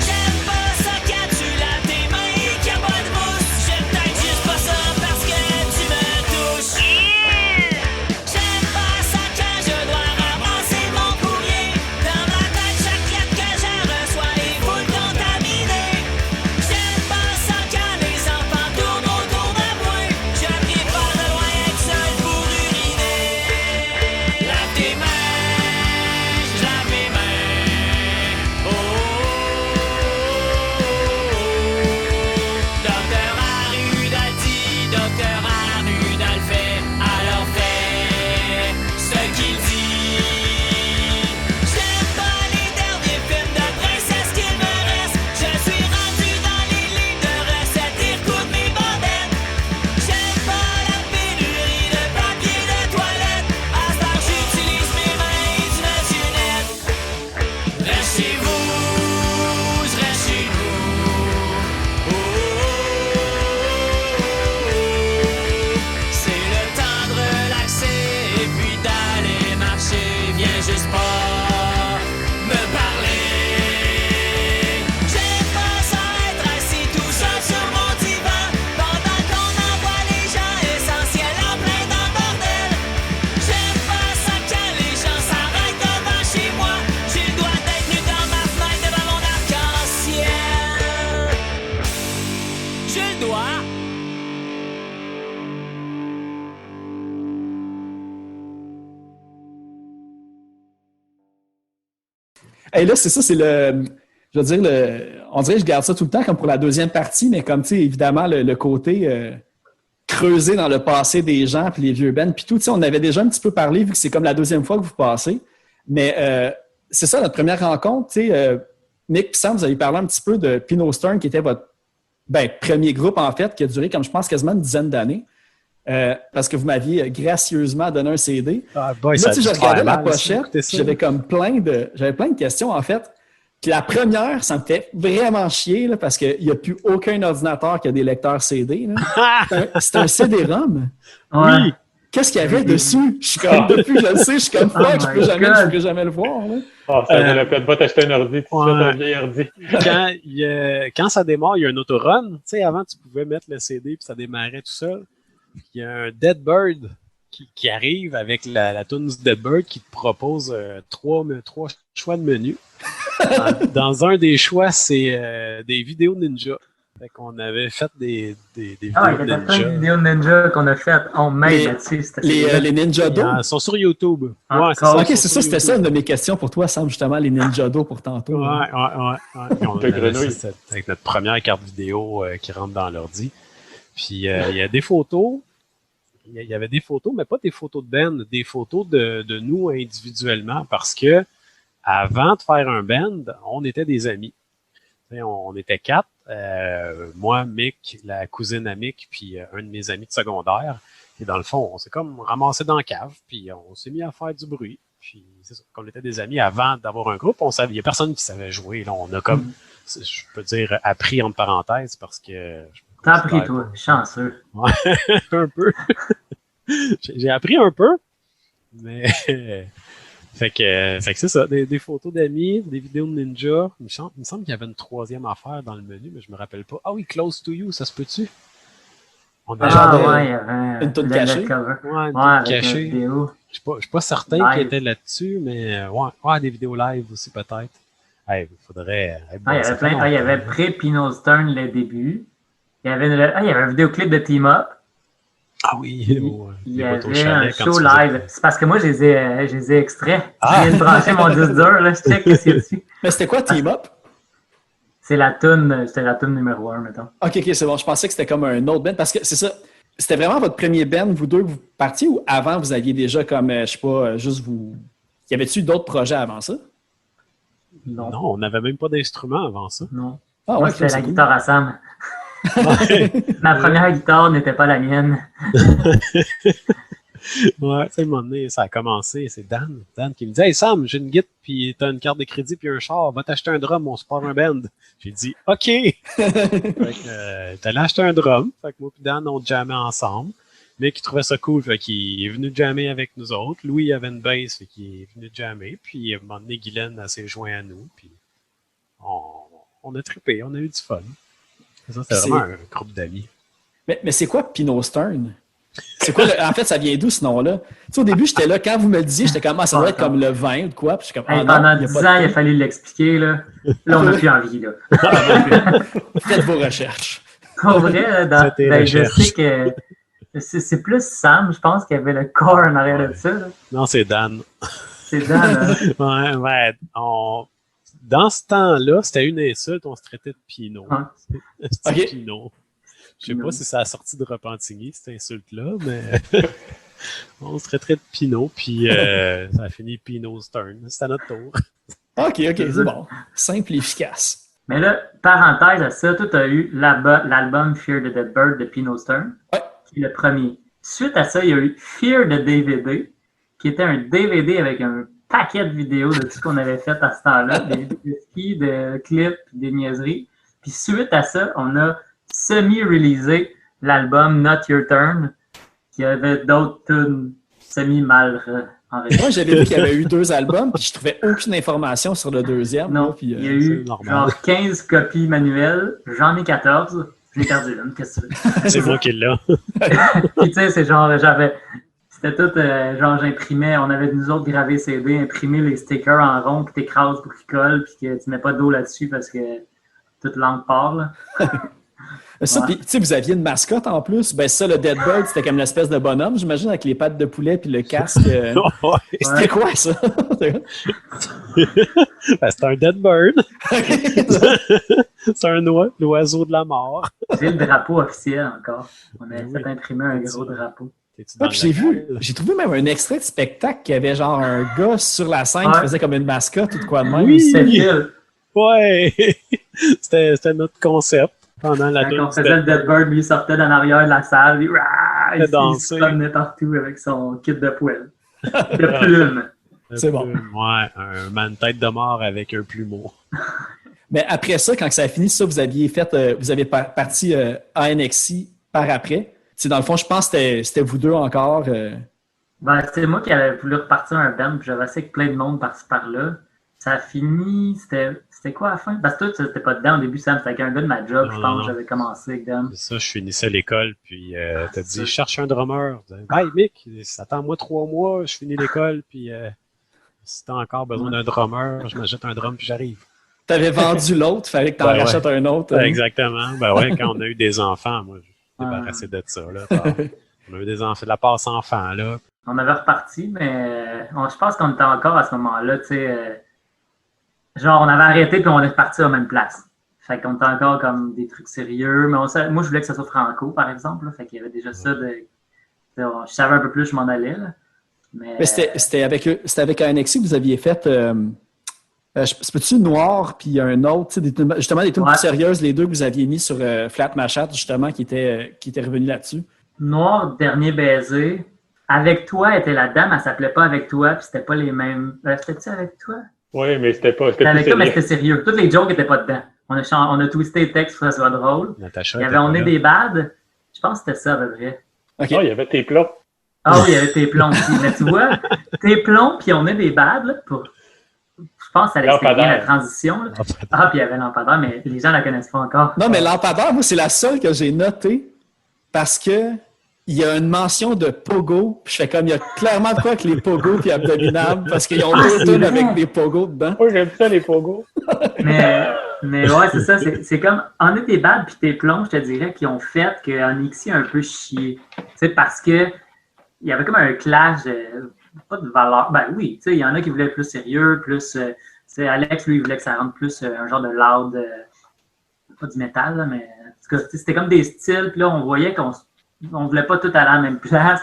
J'aime pas ça quand tu laves tes mains et qu'il y a pas de mousse. J'aime peut-être juste pas ça parce que tu me touches. J'aime pas ça quand je dois ramasser mon courrier. Dans ma tête, chaque lettre que je reçois est full contaminée. J'aime pas ça quand les enfants tournent autour de moi. Je préfère de loin être seul pour uriner. Lave tes mains, je lave mes mains. Oh, Docteur Arruda dit, Docteur Arruda le fait, alors fais ce qu'il dit. J'aime pas les derniers films de princesse qu'il me reste. Je suis rendu dans les livres de recettes et recoudre mes bandettes. J'aime pas la pénurie de papier de toilette. À ce temps, j'utilise mes mains et du monsieur net. Reste chez vous, je reste chez nous. Oh, c'est le temps de relaxer et puis d'aller marcher. Viens juste pas me parler. J'aime pas ça être assis tout seul sur mon divan pendant qu'on envoie les gens essentiels en plein dans le bordel. J'aime pas ça quand les gens s'arrêtent devant chez moi. J'ai le droit d'être nu dans ma fenêtre devant mon arc-en-ciel. J'ai le droit. Et là, c'est ça, c'est le. Je veux dire, on dirait que je garde ça tout le temps comme pour la deuxième partie, mais comme, tu sais, évidemment, le côté creuser dans le passé des gens, puis les vieux bands, puis tout, tu sais, on avait déjà un petit peu parlé, vu que c'est comme la deuxième fois que vous passez. Mais c'est ça, notre première rencontre, tu sais, Nick et Sam, vous avez parlé un petit peu de Pino Stern, qui était votre premier groupe, en fait, qui a duré, comme je pense, quasiment une dizaine d'années. Parce que vous m'aviez gracieusement donné un CD. Ah, boy, Là, tu sais, je regardais la mal, ça, pochette, écoutez ça. j'avais comme plein de questions, en fait. Puis la première, ça me fait vraiment chier, là, parce qu'il n'y a plus aucun ordinateur qui a des lecteurs CD. là. C'est un CD-ROM. Ouais. Oui, Qu'est-ce qu'il y avait dessus? Je suis comme, depuis que je le sais, je suis comme, Oh fuck, je my God. pourrais jamais le voir, là. Ah, ça vaut la peine pas t'acheter un ordi, tu Ouais. fais un vieil ordi. Quand ça démarre, il y a un autorun. Tu sais, avant, tu pouvais mettre le CD puis ça démarrait tout seul. Il y a un Dead Bird qui arrive avec la tune du Dead Bird qui te propose trois choix de menu. Dans un des choix, c'est des vidéos ninja. Fait qu'on avait fait des vidéos Ah, il y avait plein de ninja. vidéos de ninja qu'on a faites en main Les- là-dessus. C'était Les Ninja Do. Ils sont sur YouTube. Ah, Ouais, c'est ça. Ok, ils c'est sont ça, sur c'était ça YouTube. une de mes questions pour toi, Sam, justement, les Ninja Do pour tantôt. Ouais. Puis on De avait grenouille. ça, avec notre première carte vidéo qui rentre dans l'ordi. Puis il y a des photos. Il y avait des photos, mais pas des photos de band, des photos de nous individuellement, parce que avant de faire un band, on était des amis. T'sais, on était 4. Moi, Mick, la cousine à Mick, puis un de mes amis de secondaire. Et dans le fond, on s'est comme ramassé dans la cave, puis on s'est mis à faire du bruit. Puis c'est ça, qu'on était des amis avant d'avoir un groupe, on savait, il y a personne qui savait jouer. Là, on a comme, je peux dire, appris entre parenthèses parce que. T'as appris, toi, chanceux. Ouais, un peu. J'ai appris un peu, mais. Fait que c'est ça, des photos d'amis, des vidéos de ninja. Il me semble qu'il y avait une troisième affaire dans le menu, mais je me rappelle pas. Ah oui, Close to You, ça se peut-tu? On a genre Ah, de- ouais, il y avait une toune le cachée. cover. ouais, une Ouais, toute avec une cachée. vidéo. Je suis pas certain Live. qu'il était là-dessus, mais ouais, des vidéos live aussi peut-être. Hey, il faudrait. Ah, il y avait plein. Ah, il y avait pré-Pino Stern le début. Il y avait un vidéoclip de Team Up. Ah oui, Il y les votes au avait un chalet quand show tu faisais- live. C'est parce que moi, je les ai extraits. Ah! Je viens de brancher mon disque dur, là, je check qu'est-ce qu'il y a dessus. Mais c'était quoi, Team Up? C'était la toune numéro 1, mettons. Ok, c'est bon. Je pensais que c'était comme un autre band parce que c'est ça. C'était vraiment votre premier band, vous deux, que vous partiez ou avant vous aviez déjà comme, je sais pas, juste vous. Y avait-tu d'autres projets avant ça? Non. Non, on n'avait même pas d'instrument avant ça. Non. Ah Moi, ouais, c'était c'est la cool. guitare à Sam. Ouais, Ma première guitare n'était pas la mienne. ouais, tu sais, à un moment donné, ça a commencé. C'est Dan qui me dit: Hey Sam, j'ai une guitare, puis t'as une carte de crédit, puis un char, va t'acheter un drum, on se part un band. J'ai dit: OK. Fait que, t'allais acheter un drum. Fait que moi et Dan, on jammait ensemble. Mais qui trouvait ça cool, fait qu'il est venu jammer avec nous autres. Louis il avait une bass, fait qu'il est venu jammer. Puis à un moment donné, Guylaine elle s'est joint à nous. Puis on a trippé, on a eu du fun. Ça, c'était vraiment un groupe d'amis. Mais c'est quoi Pino Stern? C'est quoi en fait, ça vient d'où ce nom-là? Tu sais, au début, j'étais là, quand vous me le disiez, j'étais comme, ça doit être comme le vin ou de quoi? Puis je suis comme, Hey, non, pendant il y a 10 pas de ans, il a thé. fallu l'expliquer. Là, on n'a plus envie. Là. Faites vos recherches. Pour vrai, C'était je recherche. sais que c'est plus Sam, je pense, qui avait le corps en arrière de ça. Là. Non, c'est Dan. C'est Dan. Hein? Ouais, dans ce temps-là, c'était une insulte, on se traitait de Pinot. Ouais. C'était Ok. Pinot. Je sais Pinot. pas si ça a sorti de Repentigny, cette insulte-là, mais on se traitait de Pinot, puis ça a fini Pinot Stern. C'était à notre tour. OK, c'est bon. Simple et efficace. Mais là, parenthèse à ça, tu as eu l'album Fear the Dead Bird de Pino Stern, Ouais. qui est le premier. Suite à ça, il y a eu Fear the DVD, qui était un DVD avec un paquet de vidéos de tout ce qu'on avait fait à ce temps-là, des vidéos de ski, de clips, des niaiseries. Puis suite à ça, on a semi-réalisé l'album Not Your Turn, qui avait d'autres tunes semi-mal enregistrées. Moi, j'avais vu qu'il y avait eu 2 albums, puis je trouvais aucune information sur le deuxième. Non, là, puis, il y a eu c'est normal. genre 15 copies manuelles, j'en ai 14. J'ai perdu une, qu'est-ce que tu veux? C'est moi qui l'ai. Puis tu sais, c'est genre, c'était tout, genre j'imprimais, on avait nous autres gravé CD, imprimer les stickers en rond, puis t'écrases pour qu'ils collent, puis que tu mets pas d'eau là-dessus parce que toute l'encre part, là. Ça, Ouais. puis, tu sais, vous aviez une mascotte en plus. Ben ça, le Dead Bird, c'était comme l'espèce de bonhomme, j'imagine, avec les pattes de poulet puis le casque. Ouais. C'était quoi, ça? Ben, c'est un dead bird. C'est un l'oiseau de la mort. J'ai le drapeau officiel encore. On a Oui. fait imprimer un gros drapeau. T'es-tu Ouais, dans puis le j'ai vu, local? j'ai trouvé même un extrait de spectacle qui avait genre un gars sur la scène qui Ouais. faisait comme une mascotte ou de quoi de même. Oui. C'est Phil. Ouais! C'était notre concept pendant la Quand on tournée. faisait le Dead Bird, lui il sortait d'en arrière de la salle, puis, il se danser. promenait partout avec son kit de poêle. De plumes. C'est bon. Ouais, un man tête de mort avec un plumeau. Mais après ça, quand ça a fini, ça, vous aviez fait, vous avez parti à NXI par après. Tu dans le fond, je pense que c'était vous deux encore. Ben, c'est moi qui avais voulu repartir un band, puis j'avais assez que plein de monde par-ci par-là. Ça a fini, c'était quoi à la fin? Parce que toi, t'étais pas dedans au début, Sam, c'était avec un gars de ma job, je pense que j'avais commencé avec Dom. C'est ça, je finissais l'école, puis t'as dit, je cherche un drummer. Hey, Mick, attends-moi 3 mois, je finis l'école, puis si t'as encore besoin d'un drummer, je m'achète un drum, puis j'arrive. T'avais vendu l'autre, fallait que t'en rachètes un autre. Exactement. Ben ouais, quand on a eu des enfants, moi, je suis débarrassé de ça. Là. On a eu des enfants, de la passe enfant, là. On avait reparti, mais je pense qu'on était encore à ce moment-là, tu sais. Genre, on avait arrêté puis on est reparti à la même place. Fait qu'on était encore comme des trucs sérieux. Mais moi, je voulais que ça soit franco, par exemple. Là, fait qu'il y avait déjà ça de. Je savais un peu plus, je m'en allais. Là. Mais c'était avec un Anexi que vous aviez fait. C'est peux-tu Noir puis un autre, justement des tunes plus sérieuses, les deux que vous aviez mis sur Flat Machat, justement, qui était revenu là-dessus. Noir, Dernier baiser. Avec toi était la dame, elle s'appelait pas Avec toi, puis c'était pas les mêmes. C'était-tu Avec toi? Oui, mais c'était pas. C'était avec toi, mais c'était sérieux. Toutes les jokes étaient pas dedans. On a twisté le texte pour que ça soit drôle. Natacha, il y avait On est des bad. Je pense que c'était ça à peu près. Okay. Oh, il y avait tes plombs. Ah oui, il y avait tes plombs aussi. Mais tu vois, tes plombs, puis On est des bad, là, je pense que ça allait expliquer la transition. Là. Ah, puis il y avait Lampadaire, mais les gens la connaissent pas encore. Non, mais Lampadaire, moi, c'est la seule que j'ai notée parce que il y a une mention de Pogo. Puis je fais comme, il y a clairement de quoi avec les Pogo puis Abominable parce qu'ils ont deux tunes avec des Pogo dedans. Oui, j'aime ça, les Pogo. mais ouais, c'est ça. C'est comme, On est des bad puis tes plombs, je te dirais, qui ont fait qu'Onyxie a un peu chié. Tu sais, parce que il y avait comme un clash, pas de valeur. Ben oui, tu sais, il y en a qui voulaient être plus sérieux, plus. Alex, lui, il voulait que ça rentre plus un genre de loud, pas du métal, là, mais en tout cas, c'était comme des styles. Puis là, on voyait qu'on voulait pas tout aller à la même place.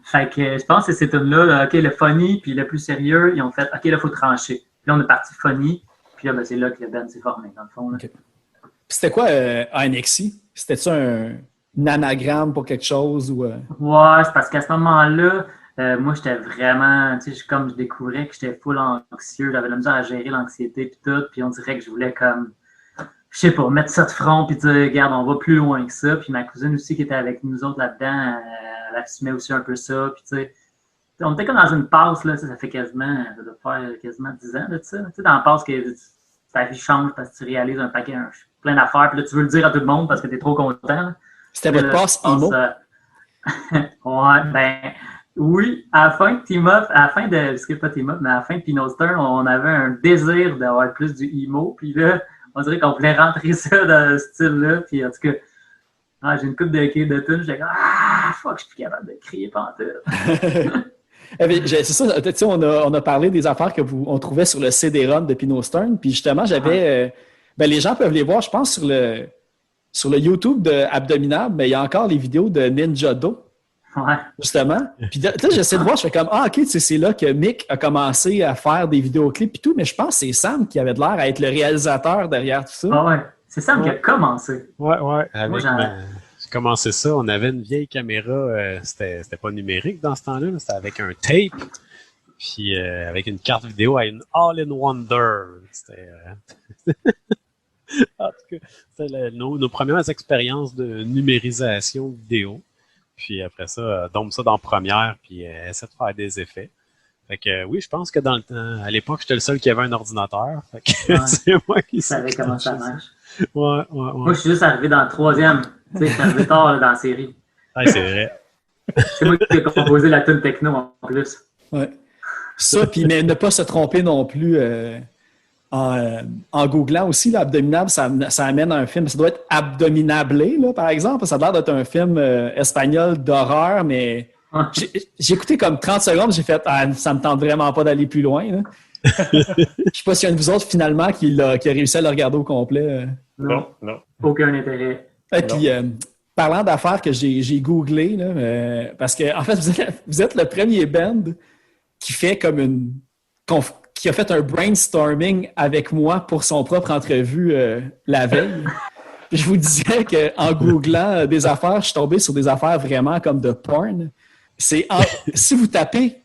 Fait que je pense que c'est cette tune-là, OK, le funny, puis le plus sérieux, ils ont fait, OK, là, il faut trancher. Puis là, on est parti funny, puis là, ben, c'est là que le band s'est formé, dans le fond. Là. Okay. C'était quoi Anexi? C'était-tu un anagramme pour quelque chose? Ou, Ouais, c'est parce qu'à ce moment-là, moi, j'étais vraiment, tu sais, comme je découvrais que j'étais full anxieux, j'avais la misère à gérer l'anxiété, puis tout, puis on dirait que je voulais comme... Je sais pas, mettre ça de front puis dire, regarde, on va plus loin que ça. Puis ma cousine aussi qui était avec nous autres là-dedans, elle assumait aussi un peu ça. Puis tu sais, on était comme dans une passe, là, ça fait quasiment, ça doit faire quasiment 10 ans de ça. Tu sais, dans la passe que ta vie change parce que tu réalises un paquet, plein d'affaires. Puis là, tu veux le dire à tout le monde parce que t'es trop content. Là. C'était votre passe emo? Ouais, ben oui, à la fin de Team-Up, à la fin de, ce qui n'est pas Team-Up, mais à la fin de Pinot Stern, on avait un désir d'avoir plus du emo. Puis là, on dirait qu'on voulait rentrer ça dans ce style-là. Puis en tout cas, j'ai une coupe de tunes. J'étais comme, fuck, je suis plus capable de crier pantoute. C'est ça, tu sais, on a parlé des affaires on trouvait sur le CD-ROM de Pinot Stern. Puis justement, j'avais. Les gens peuvent les voir, je pense, sur le YouTube de Abominable, mais il y a encore les vidéos de Ninja Do. Ouais. Justement. Puis là, j'essaie de voir, je fais comme, OK, c'est là que Mick a commencé à faire des vidéoclips et tout, mais je pense que c'est Sam qui avait de l'air à être le réalisateur derrière tout ça. Ah ouais, c'est Sam qui a commencé. Ouais. J'ai commencé ça, on avait une vieille caméra, c'était pas numérique dans ce temps-là, c'était avec un tape, puis avec une carte vidéo à une All-in-Wonder. C'était... en tout cas, c'était nos premières expériences de numérisation vidéo. Puis après ça, dompe ça dans Première, puis essaie de faire des effets. Fait que oui, je pense que dans le temps, à l'époque, j'étais le seul qui avait un ordinateur. Fait que c'est moi qui savais comment ça marche. Ouais. Moi, je suis juste arrivé dans le 3e. Tu sais, je suis arrivé tard là, dans la série. Ouais, c'est vrai. C'est moi qui ai composé la tune techno en plus. Ouais. Ça, puis mais ne pas se tromper non plus en googlant aussi, l'Abdominable, ça amène à un film. Ça doit être Abdominablé, là, par exemple. Ça a l'air d'être un film espagnol d'horreur, mais j'ai écouté comme 30 secondes, j'ai fait ça me tente vraiment pas d'aller plus loin. Là. Je sais pas s'il y a un de vous autres, finalement, qui a réussi à le regarder au complet. Non. Aucun intérêt. Et puis, parlant d'affaires que j'ai googlé, là, parce que en fait, vous êtes le premier band qui fait comme qui a fait un brainstorming avec moi pour son propre entrevue la veille. Je vous disais qu'en googlant des affaires, je suis tombé sur des affaires vraiment comme de porn. Si vous tapez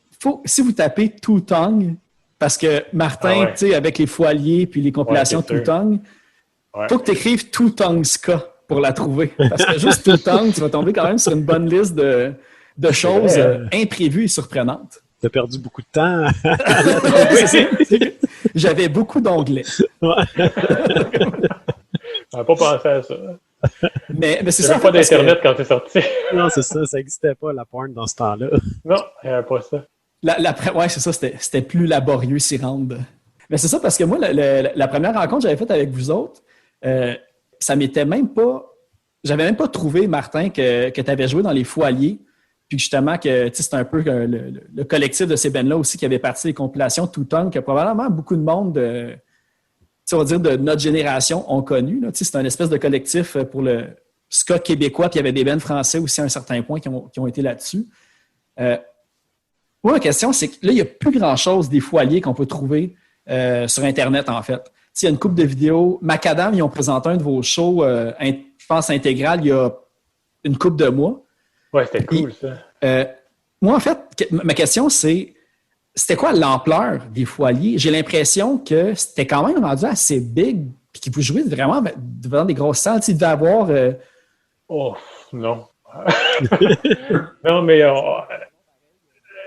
Two Tongue, parce que Martin, tu sais, avec les foiliers puis les compilations Two Tongue, faut que tu écrives Two Tongue Ska. pour la trouver. Parce que juste tout le temps, tu vas tomber quand même sur une bonne liste de choses imprévues et surprenantes. T'as perdu beaucoup de temps. J'avais beaucoup d'onglets. Ouais. On n'a pas pensé à ça. Mais c'est Il n'y ça. avait pas d'Internet quand t'es sorti. Non, c'est ça. Ça n'existait pas, la porn, dans ce temps-là. Non, il n'y avait pas ça. Ouais, c'est ça. C'était plus laborieux s'y rendre. Mais c'est ça parce que moi, la première rencontre que j'avais faite avec vous autres, ça m'était même pas... J'avais même pas trouvé, Martin, que tu avais joué dans Les Fous Alliés. Puis justement, que c'était un peu le collectif de ces bands-là aussi qui avait parti des compilations Two Tongue, que probablement beaucoup de monde, on va dire de notre génération, ont connu. C'est un espèce de collectif pour le ska québécois, puis il y avait des bands français aussi à un certain point qui ont été là-dessus. Moi, ma question, c'est que là, il n'y a plus grand-chose des Fous Alliés qu'on peut trouver sur Internet, en fait. Il y a une couple de vidéos. Macadam, ils ont présenté un de vos shows, je pense, intégral, il y a une couple de mois. Ouais, c'était cool, ça. Moi, en fait, ma question, c'était quoi l'ampleur des Fous Alliés? J'ai l'impression que c'était quand même rendu assez big, puis qu'ils pouvaient jouer vraiment devant des grosses salles. Il devait avoir... Oh, non. Non, mais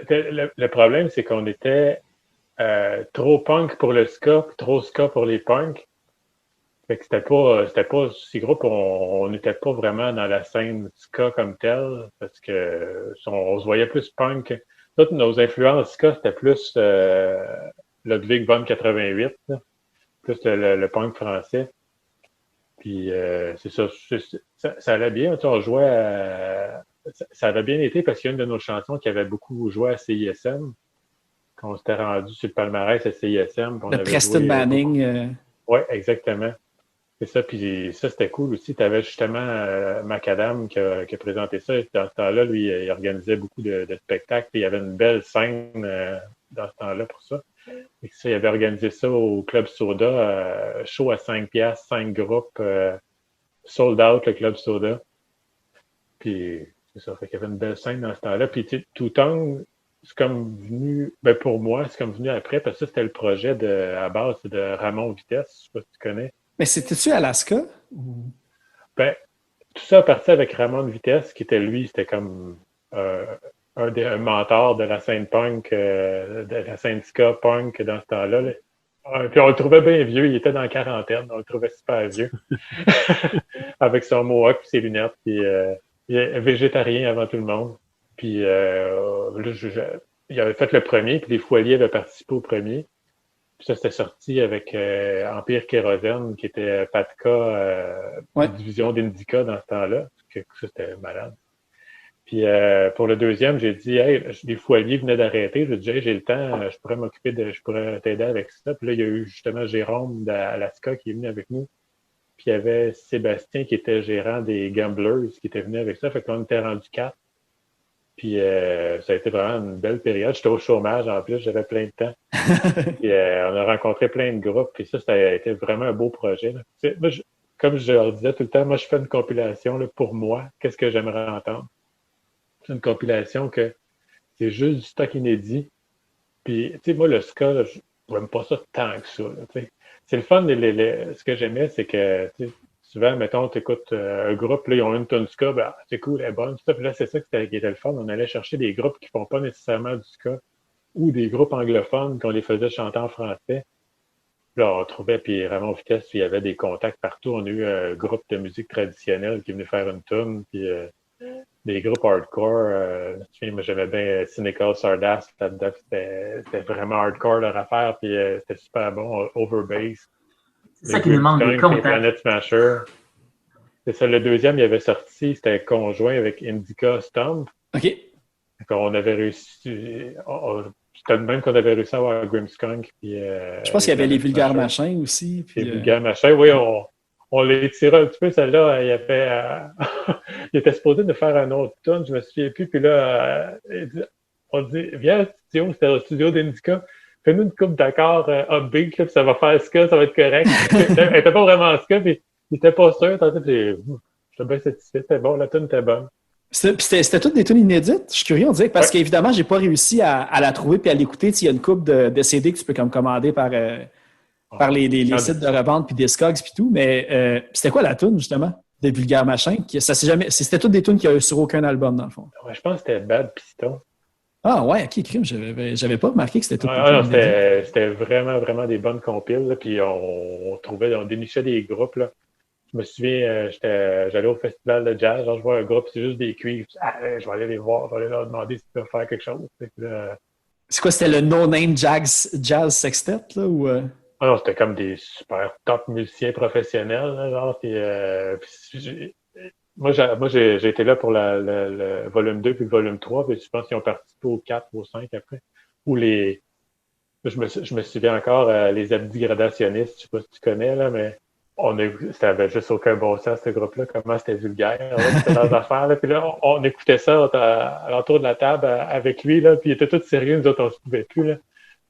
le problème, c'est qu'on était trop punk pour le ska, puis trop ska pour les punks. Fait que c'était pas si gros, on n'était pas vraiment dans la scène ska comme telle, parce que on se voyait plus punk. Toutes nos influences ska, c'était plus Ludwig von 88, là, plus le punk français. Puis c'est ça, ça allait bien. On jouait ça avait bien été parce qu'il y a une de nos chansons qui avait beaucoup joué à CISM, qu'on s'était rendu sur le palmarès à CISM. Le Preston Manning. Oui, exactement. C'est ça, puis ça, c'était cool aussi. Tu avais justement Macadam qui a présenté ça. Dans ce temps-là, lui, il organisait beaucoup de spectacles. Il y avait une belle scène dans ce temps-là pour ça. Et ça, il avait organisé ça au Club Soda, show à 5$, 5 groupes, sold out, le Club Soda. Puis, c'est ça, fait qu'il y avait une belle scène dans ce temps-là. Puis, Two Tongue, c'est comme venu, pour moi, c'est comme venu après, parce que ça, c'était le projet à base de Ramon Vitesse, je sais pas si tu connais. Mais c'était-tu Alaska? Tout ça a parti avec Ramon Vitesse, qui était c'était comme un mentor de la scène punk, de la scène ska punk dans ce temps-là. Là. Puis on le trouvait bien vieux, il était dans la quarantaine, on le trouvait super vieux. Avec son mohawk et ses lunettes, puis il est végétarien avant tout le monde. Puis il avait fait le premier, puis les Fous Alliés avaient participé au premier. Puis ça, c'était sorti avec Empire Kérosène, qui était Patka, division d'Indica dans ce temps-là. Ça, c'était malade. Puis pour le deuxième, j'ai dit, hey, les Fous Alliés venaient d'arrêter. J'ai dit, hey, j'ai le temps, je pourrais t'aider avec ça. Puis là, il y a eu justement Jérôme d'Alaska qui est venu avec nous. Puis il y avait Sébastien qui était gérant des Gamblers qui était venu avec ça. Fait que là, on était rendu 4. Puis ça a été vraiment une belle période. J'étais au chômage en plus, j'avais plein de temps. Puis on a rencontré plein de groupes. Puis ça a été vraiment un beau projet. Là. Moi, comme je leur disais tout le temps, moi je fais une compilation là, pour moi. Qu'est-ce que j'aimerais entendre? C'est une compilation que c'est juste du stock inédit. Puis tu sais, moi le ska, là, je n'aime pas ça tant que ça. Là, c'est le fun. Ce que j'aimais, c'est que souvent, mettons, tu écoutes un groupe, là, ils ont une tonne ska, c'est cool, elle est bonne, tout ça. Puis là, c'est ça qui était le fun. On allait chercher des groupes qui font pas nécessairement du ska ou des groupes anglophones qu'on les faisait chanter en français. Puis là, on trouvait, puis Ramon Vitesse, il y avait des contacts partout. On a eu un groupe de musique traditionnelle qui venait faire une tune, puis des groupes hardcore. Moi, j'aimais bien Cynical Sardas, là-dedans. C'était vraiment hardcore leur affaire, puis c'était super bon, Overbass. C'est ça qui nous manque des contacts. Planet Smasher. C'est ça, le deuxième, il avait sorti, c'était conjoint avec Indica Stomp. OK. On avait réussi. C'était le même qu'on avait réussi à avoir Grimmskunk. Puis, je pense qu'il y avait les Vulgaires Machins aussi. Puis, les Vulgaires Machins, oui, on les tirait un petit peu. Celle-là, il était supposé de faire un autre tune, je me souviens plus. Puis là, on dit, viens au studio, c'était au studio d'Indica. Fais-nous une coupe d'accords upbeat, puis ça va faire ska, ça va être correct. Elle était pas vraiment ska, puis il était pas sûr. J'étais bien satisfait, c'était bon, la tune était bonne. C'était toutes des tunes inédites? Je suis curieux, on dirait, parce qu'évidemment, j'ai pas réussi à la trouver puis à l'écouter. Il y a une coupe de CD que tu peux comme commander par les sites de revente puis Discogs puis tout, mais c'était quoi la tune, justement? de Vulgaire Machin. Ça s'est jamais, c'était toutes des tunes qu'il y a eu sur aucun album, dans le fond. Ouais, je pense que c'était Bad Piston. Ah ouais, ok, crime. J'avais pas remarqué que c'était tout. Non, c'était vraiment, vraiment des bonnes compiles. Là, puis on dénichait des groupes. Là. Je me souviens, j'allais au festival de jazz, genre je vois un groupe, c'est juste des cuivres. Je vais aller les voir, je vais aller leur demander s'ils peuvent faire quelque chose. C'est quoi, c'était le No Name Jazz Sextet, là, ou... Ah non, c'était comme des super top musiciens professionnels, là, genre, moi, j'ai été là pour le volume 2 puis le volume 3, puis je pense qu'ils ont participé au 4 ou au 5 après. Ou je me souviens encore, les Abdis gradationnistes, je sais pas si tu connais, là, mais ça avait juste aucun bon sens, ce groupe-là, comment c'était vulgaire, là, c'était leurs affaires, là, puis là, on écoutait ça à l'entour de la table avec lui, là, puis il était tout sérieux, nous autres, on se pouvait plus, là.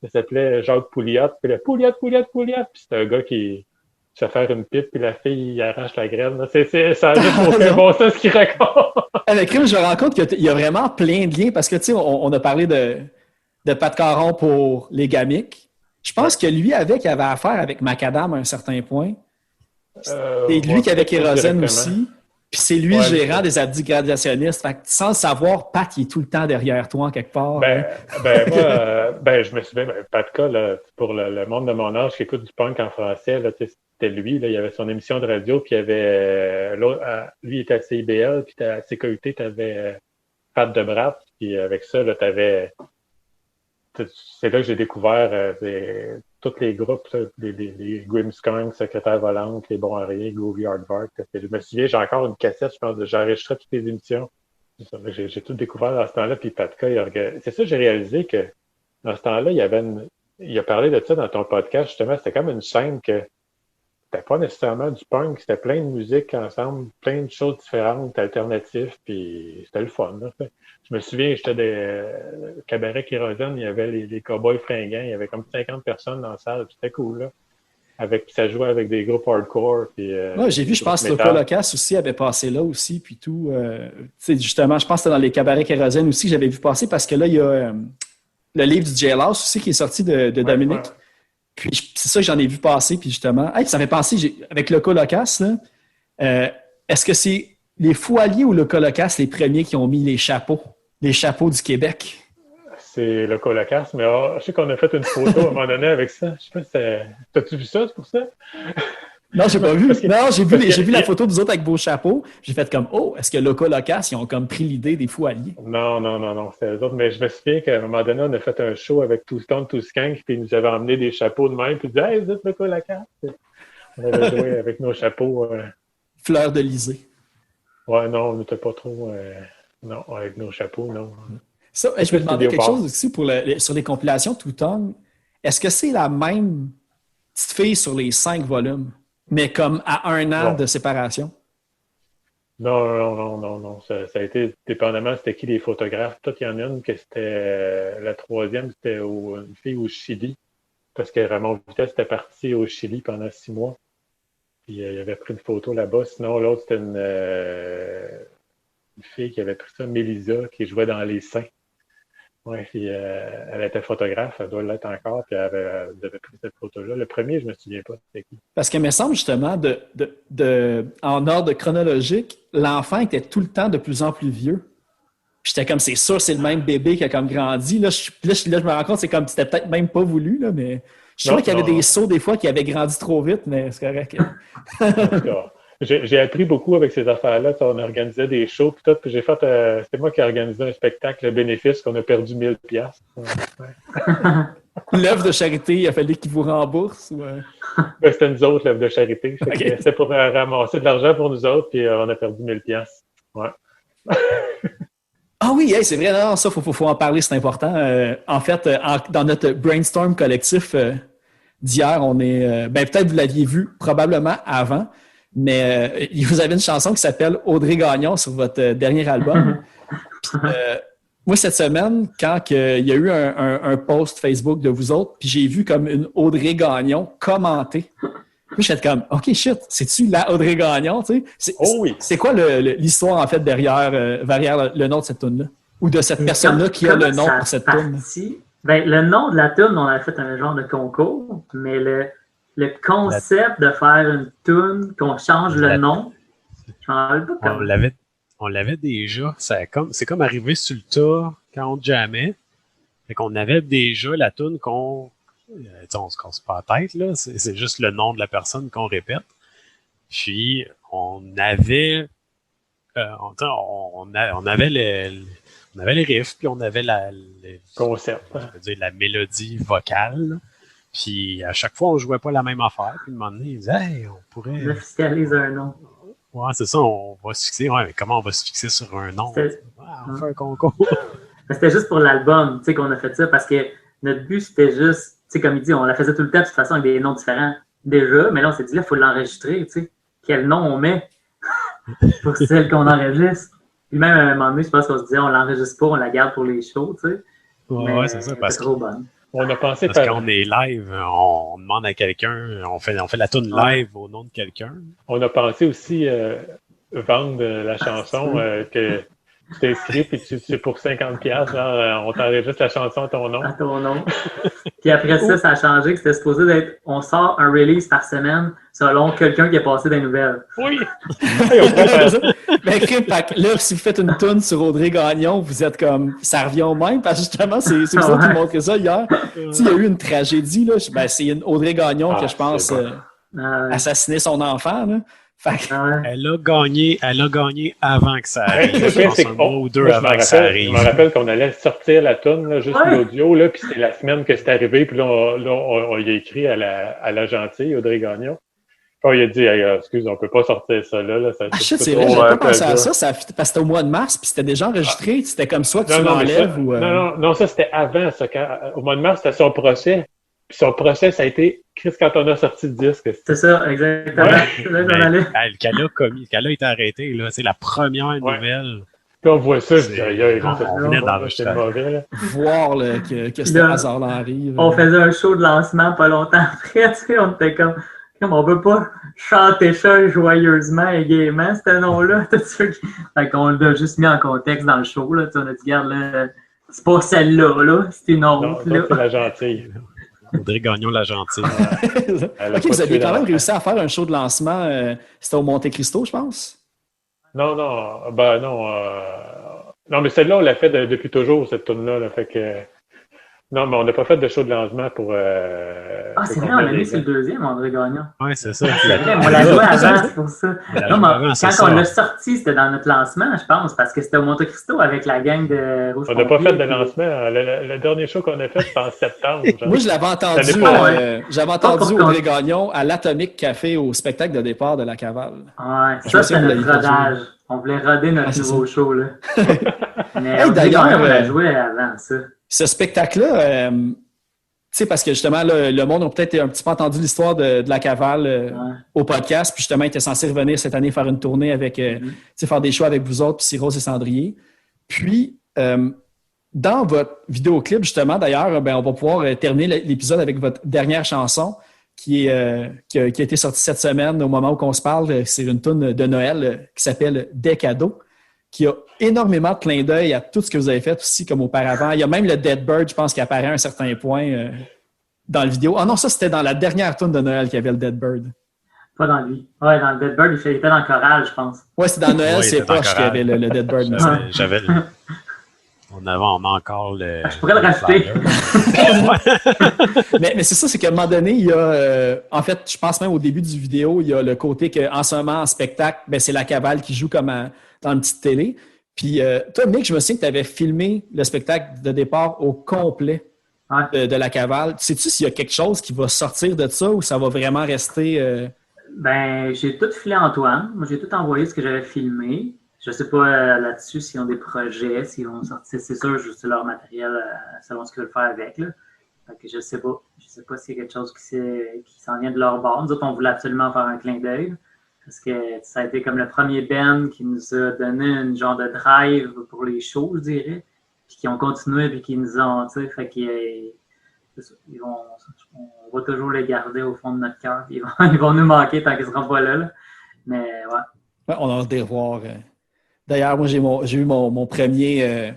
Ça s'appelait Jacques Pouliot, puis le Pouliot, puis c'était un gars qui se fait faire une pipe, puis la fille, il arrache la graine, là. Ça a juste aucun bon sens ce qu'il raconte. Avec lui, je me rends compte qu'il y a vraiment plein de liens, parce que, tu sais, on a parlé de Pat Caron pour les Gamics. Je pense que lui, il avait affaire avec Macadam à un certain point. C'est lui qui avait Kérosène aussi. Puis c'est lui le gérant des Abdis gradationnistes. Fait que sans le savoir, Pat, il est tout le temps derrière toi, en quelque part. Moi, je me souviens, Patka, là, pour le monde de mon âge qui écoute du punk en français, là, c'était lui. Là, il avait son émission de radio, puis il y avait lui, il était à CIBL, puis à CKUT, tu avais Pat Debrat, puis avec ça, là, c'est là que j'ai découvert tous les groupes, là, les Grimmskunk, Secrétaire Volante, les Bons à rien, Groovy Hardvark. Je me souviens, j'ai encore une cassette, je pense, j'enregistrais toutes les émissions. J'ai tout découvert dans ce temps-là, puis Patka, c'est ça, j'ai réalisé que dans ce temps-là, il a parlé de ça dans ton podcast, justement, c'était comme une scène que c'était pas nécessairement du punk, c'était plein de musique ensemble, plein de choses différentes, alternatives, puis c'était le fun. Là. Je me souviens, j'étais des cabaret Kérosène, il y avait les Cowboys fringants, il y avait comme 50 personnes dans la salle, puis c'était cool, là. Ça jouait avec des groupes hardcore. Puis, j'ai vu, je pense que Loco Locas aussi avait passé là aussi, puis tout. Justement, je pense que c'était dans les cabarets Kérosène aussi que j'avais vu passer, parce que là, il y a le livre du Jailhouse aussi qui est sorti de Dominique. Ouais. Puis c'est ça que j'en ai vu passer, puis justement, ça fait penser, avec Loco Locas, là, est-ce que c'est les Fous Alliés ou Loco Locas les premiers qui ont mis les chapeaux du Québec? C'est Loco Locas, mais je sais qu'on a fait une photo à un moment donné avec ça. Je sais pas si t'as-tu vu ça, c'est pour ça? Non, j'ai pas vu. Non, j'ai vu la photo des autres avec vos chapeaux. J'ai fait comme, est-ce que Loco Locas, ils ont comme pris l'idée des Fous Alliés? Non, c'était eux autres. Mais je me souviens qu'à un moment donné, on a fait un show avec Two Stone, Two Skank, puis ils nous avaient emmené des chapeaux de même, puis ils disaient, hey, vous êtes Loco Locas? On avait joué avec nos chapeaux. Fleur de lysée. Ouais, non, on n'était pas trop. Non, avec nos chapeaux, non. Ça, je vais demander quelque chose aussi sur les compilations Two Tongue. Est-ce que c'est la même petite fille sur les 5 volumes? Mais comme à 1 an de séparation? Non. Ça a été, dépendamment, c'était qui les photographes. Peut-être qu'il y en a une que c'était la troisième, c'était une fille au Chili. Parce que Ramon Vitesse était parti au Chili pendant 6 mois. Puis il avait pris une photo là-bas. Sinon, l'autre, c'était une fille qui avait pris ça, Mélisa, qui jouait dans Les Saints. Oui, puis elle était photographe, elle doit l'être encore, puis elle avait pris cette photo-là. Le premier, je me souviens pas c'était qui. Parce qu'il me semble justement, en ordre chronologique, l'enfant était tout le temps de plus en plus vieux. J'étais comme, c'est sûr, c'est le même bébé qui a comme grandi. Là, je me rends compte, c'est comme, c'était peut-être même pas voulu, là, mais je trouvais qu'il y avait des sauts des fois qui avaient grandi trop vite, mais c'est correct. En tout cas, j'ai appris beaucoup avec ces affaires-là. On organisait des shows, puis tout. Puis j'ai fait, c'était moi qui ai organisé un spectacle, le bénéfice, qu'on a perdu 1000$. Ouais. L'œuvre de charité, il a fallu qu'il vous rembourse? C'était nous autres, l'œuvre de charité. Okay. C'était pour ramasser de l'argent pour nous autres, puis on a perdu 1000$. Ouais. Ah oui, c'est vrai, non, ça, faut en parler, c'est important. En fait, dans notre brainstorm collectif d'hier, on est... peut-être vous l'aviez vu probablement avant, mais vous avez une chanson qui s'appelle « Audrey Gagnon » sur votre dernier album. Puis, moi, cette semaine, quand il y a eu un post Facebook de vous autres, puis j'ai vu comme une Audrey Gagnon commentée. Puis je suis comme, OK, shit, c'est-tu la Audrey Gagnon, tu sais? C'est quoi l'histoire, en fait, derrière le nom de cette tune-là? Ou de cette personne-là qui a le nom pour cette tune? Le nom de la tune, on a fait un genre de concours, mais le concept de faire une tune, qu'on change le nom, Je m'en rappelle pas On comme. l'avait déjà. C'est comme arrivé sur le tas quand on jamais. Fait qu'on avait déjà la toune qu'on. On se casse pas la tête, là. C'est juste le nom de la personne qu'on répète. Puis on avait. On avait les riffs, puis on avait Concept. je veux dire, la mélodie vocale. Puis à chaque fois, on jouait pas la même affaire. Puis à un moment donné, ils disaient, hey, on On pourrait. officialise un nom. Ouais, c'est ça, on va se fixer. Ouais, mais comment on va se fixer sur un nom? C'était- On fait un concours. C'était juste pour l'album, tu sais, qu'on a fait ça parce que notre but, c'était juste, tu sais, comme il dit, on la faisait tout le temps de toute façon avec des noms différents déjà, mais là, on s'est dit, là, il faut l'enregistrer, tu sais. Quel nom on met pour celle qu'on enregistre? Puis même à un moment donné, je pense qu'on se disait, on l'enregistre pas, on la garde pour les shows, tu sais. Ouais, c'est ça. Elle Parce était trop bonne. On a pensé Parce faire. qu'on est live, on demande à quelqu'un, on fait la tune live au nom de quelqu'un. On a pensé aussi vendre la chanson que tu t'inscris puis c'est pour 50$, on t'enregistre la chanson à ton nom. À ton nom. Puis après ça a changé, que c'était supposé d'être, on sort un release par semaine selon quelqu'un qui a passé des nouvelles. Oui! Hey, on pourrait faire ça. Ben, crime, fait que là, si vous faites une toune sur Audrey Gagnon, vous êtes comme, ça revient au même, parce que justement, c'est vous autres qui Ouais. montrez ça hier. Tu sais, il y a eu une tragédie, là. Ben, c'est une Audrey Gagnon que je pense c'est bon. assassiné son enfant, là. Fait que, Ouais. Elle a gagné avant que ça Hey, arrive. le Je pire, pense c'est un que mois ou deux moi, avant que ça je arrive. me rappelle qu'on allait sortir la toune, là, juste Ouais. l'audio, là, puis c'était la semaine que c'est arrivé, puis là, on y a écrit à la gentille, Audrey Gagnon. Puis il a dit, hey, excuse, on peut pas sortir ça là. Ça, ah, shit, pas c'est trop, vrai, j'avais pas pensé à dur. ça, parce que c'était au mois de mars, puis c'était déjà enregistré, c'était comme soit que tu Non, mais ça, l'enlèves ou... non, ça c'était avant. Ça, au mois de mars, c'était son procès. Puis son procès, ça a été, Chris, quand on a sorti le disque. C'est ça, exactement. Ouais. C'est là qu'on allait. Qu'elle a été arrêtée, là. C'est la première nouvelle. Puis on voit ça, je dis, C'est- aïe, aïe, on venait d'enregistrer. c'est mauvais, là. voir là, que ce Là, hasard-là arrive. On faisait un show de lancement pas longtemps après, tu sais, on était comme on veut pas chanter ça joyeusement et gaiement, ce nom-là. Fait qu'on l'a juste mis en contexte dans le show, là. Tu sais, on a dit, regarde, là, c'est pas celle-là, là, c'est une Non, autre, ça, c'est là. la gentille. Audrey Gagnon, la gentille. Elle a Ok, pas vous aviez tué quand même l'enfant. réussi à faire un show de lancement, c'était au Monte Cristo, je pense. Non, ben non. Non, mais celle-là, on l'a fait depuis toujours, cette tune-là. Là, fait que. Non, mais on n'a pas fait de show de lancement pour. Ah, c'est vrai, on l'a mis sur le deuxième, André Gagnon. Ouais, c'est ça. C'est vrai, on l'a joué avant, c'est pour ça. On l'a Non, joué mais avant, c'est quand ça. on l'a sorti, c'était dans notre lancement, je pense, parce que c'était au Monte Cristo avec la gang de Rouge On n'a pas Pompier, fait de puis- lancement. Le dernier show qu'on a fait, c'était en septembre. genre. Moi, je l'avais entendu, Ça dépend, j'avais Pas entendu pour Audrey Gagnon à l'Atomic Café au spectacle de départ de la Cavale. Ouais, Je ça, me souviens c'était que vous notre l'aviez rodage. On voulait roder notre Ah, c'est nouveau show, là. Mais Hey, d'ailleurs, on l'a joué avant ça. Ce spectacle-là, tu sais, parce que justement, là, le monde a peut-être un petit peu entendu l'histoire de la Cavale Ouais. au podcast, puis justement, il était censé revenir cette année faire une tournée avec, tu sais, faire des shows avec vous autres, puis Cyrose et Cendrier. Puis, dans votre vidéoclip, justement, d'ailleurs, ben, on va pouvoir terminer l'épisode avec votre dernière chanson qui a été sortie cette semaine au moment où on se parle. C'est une tune de Noël qui s'appelle Des cadeaux, qui a énormément de clins d'œil à tout ce que vous avez fait aussi comme auparavant. Il y a même le Dead Bird, je pense, qui apparaît à un certain point dans le vidéo. Ah non, ça, c'était dans la dernière tune de Noël qu'il y avait le Dead Bird. Pas dans lui. Ouais, dans le Dead Bird, il était dans le choral, je pense. Ouais, c'est dans Noël, Ouais, il c'est était dans poche qu'il y avait le Dead Bird. me semble. J'avais on a encore le. Je pourrais le racheter. Mais c'est ça, c'est qu'à un moment donné, il y a, en fait, je pense même au début du vidéo, il y a le côté qu'en ce moment, en spectacle, ben, c'est la Cavale qui joue comme dans une petite télé. Puis toi, Mick, je me souviens que tu avais filmé le spectacle de départ au complet Ouais. de la Cavale. Sais-tu s'il y a quelque chose qui va sortir de ça ou ça va vraiment rester... Ben, j'ai tout filé à Antoine. Moi, j'ai tout envoyé ce que j'avais filmé. Je sais pas là-dessus s'ils ont des projets, s'ils vont sortir. C'est sûr, juste leur matériel selon ce qu'ils veulent faire avec. Là. Fait que je sais pas. Je sais pas s'il y a quelque chose qui s'en vient de leur bord. Nous autres, on voulait absolument faire un clin d'œil. Parce que ça a été comme le premier band qui nous a donné une genre de drive pour les shows, je dirais. Puis qui ont continué, puis qui nous ont, tu sais, fait qu'ils on va toujours les garder au fond de notre cœur. Ils vont nous manquer tant qu'ils seront pas là. Mais ouais. Ouais, on a hâte de les revoir. D'ailleurs, moi, j'ai eu mon premier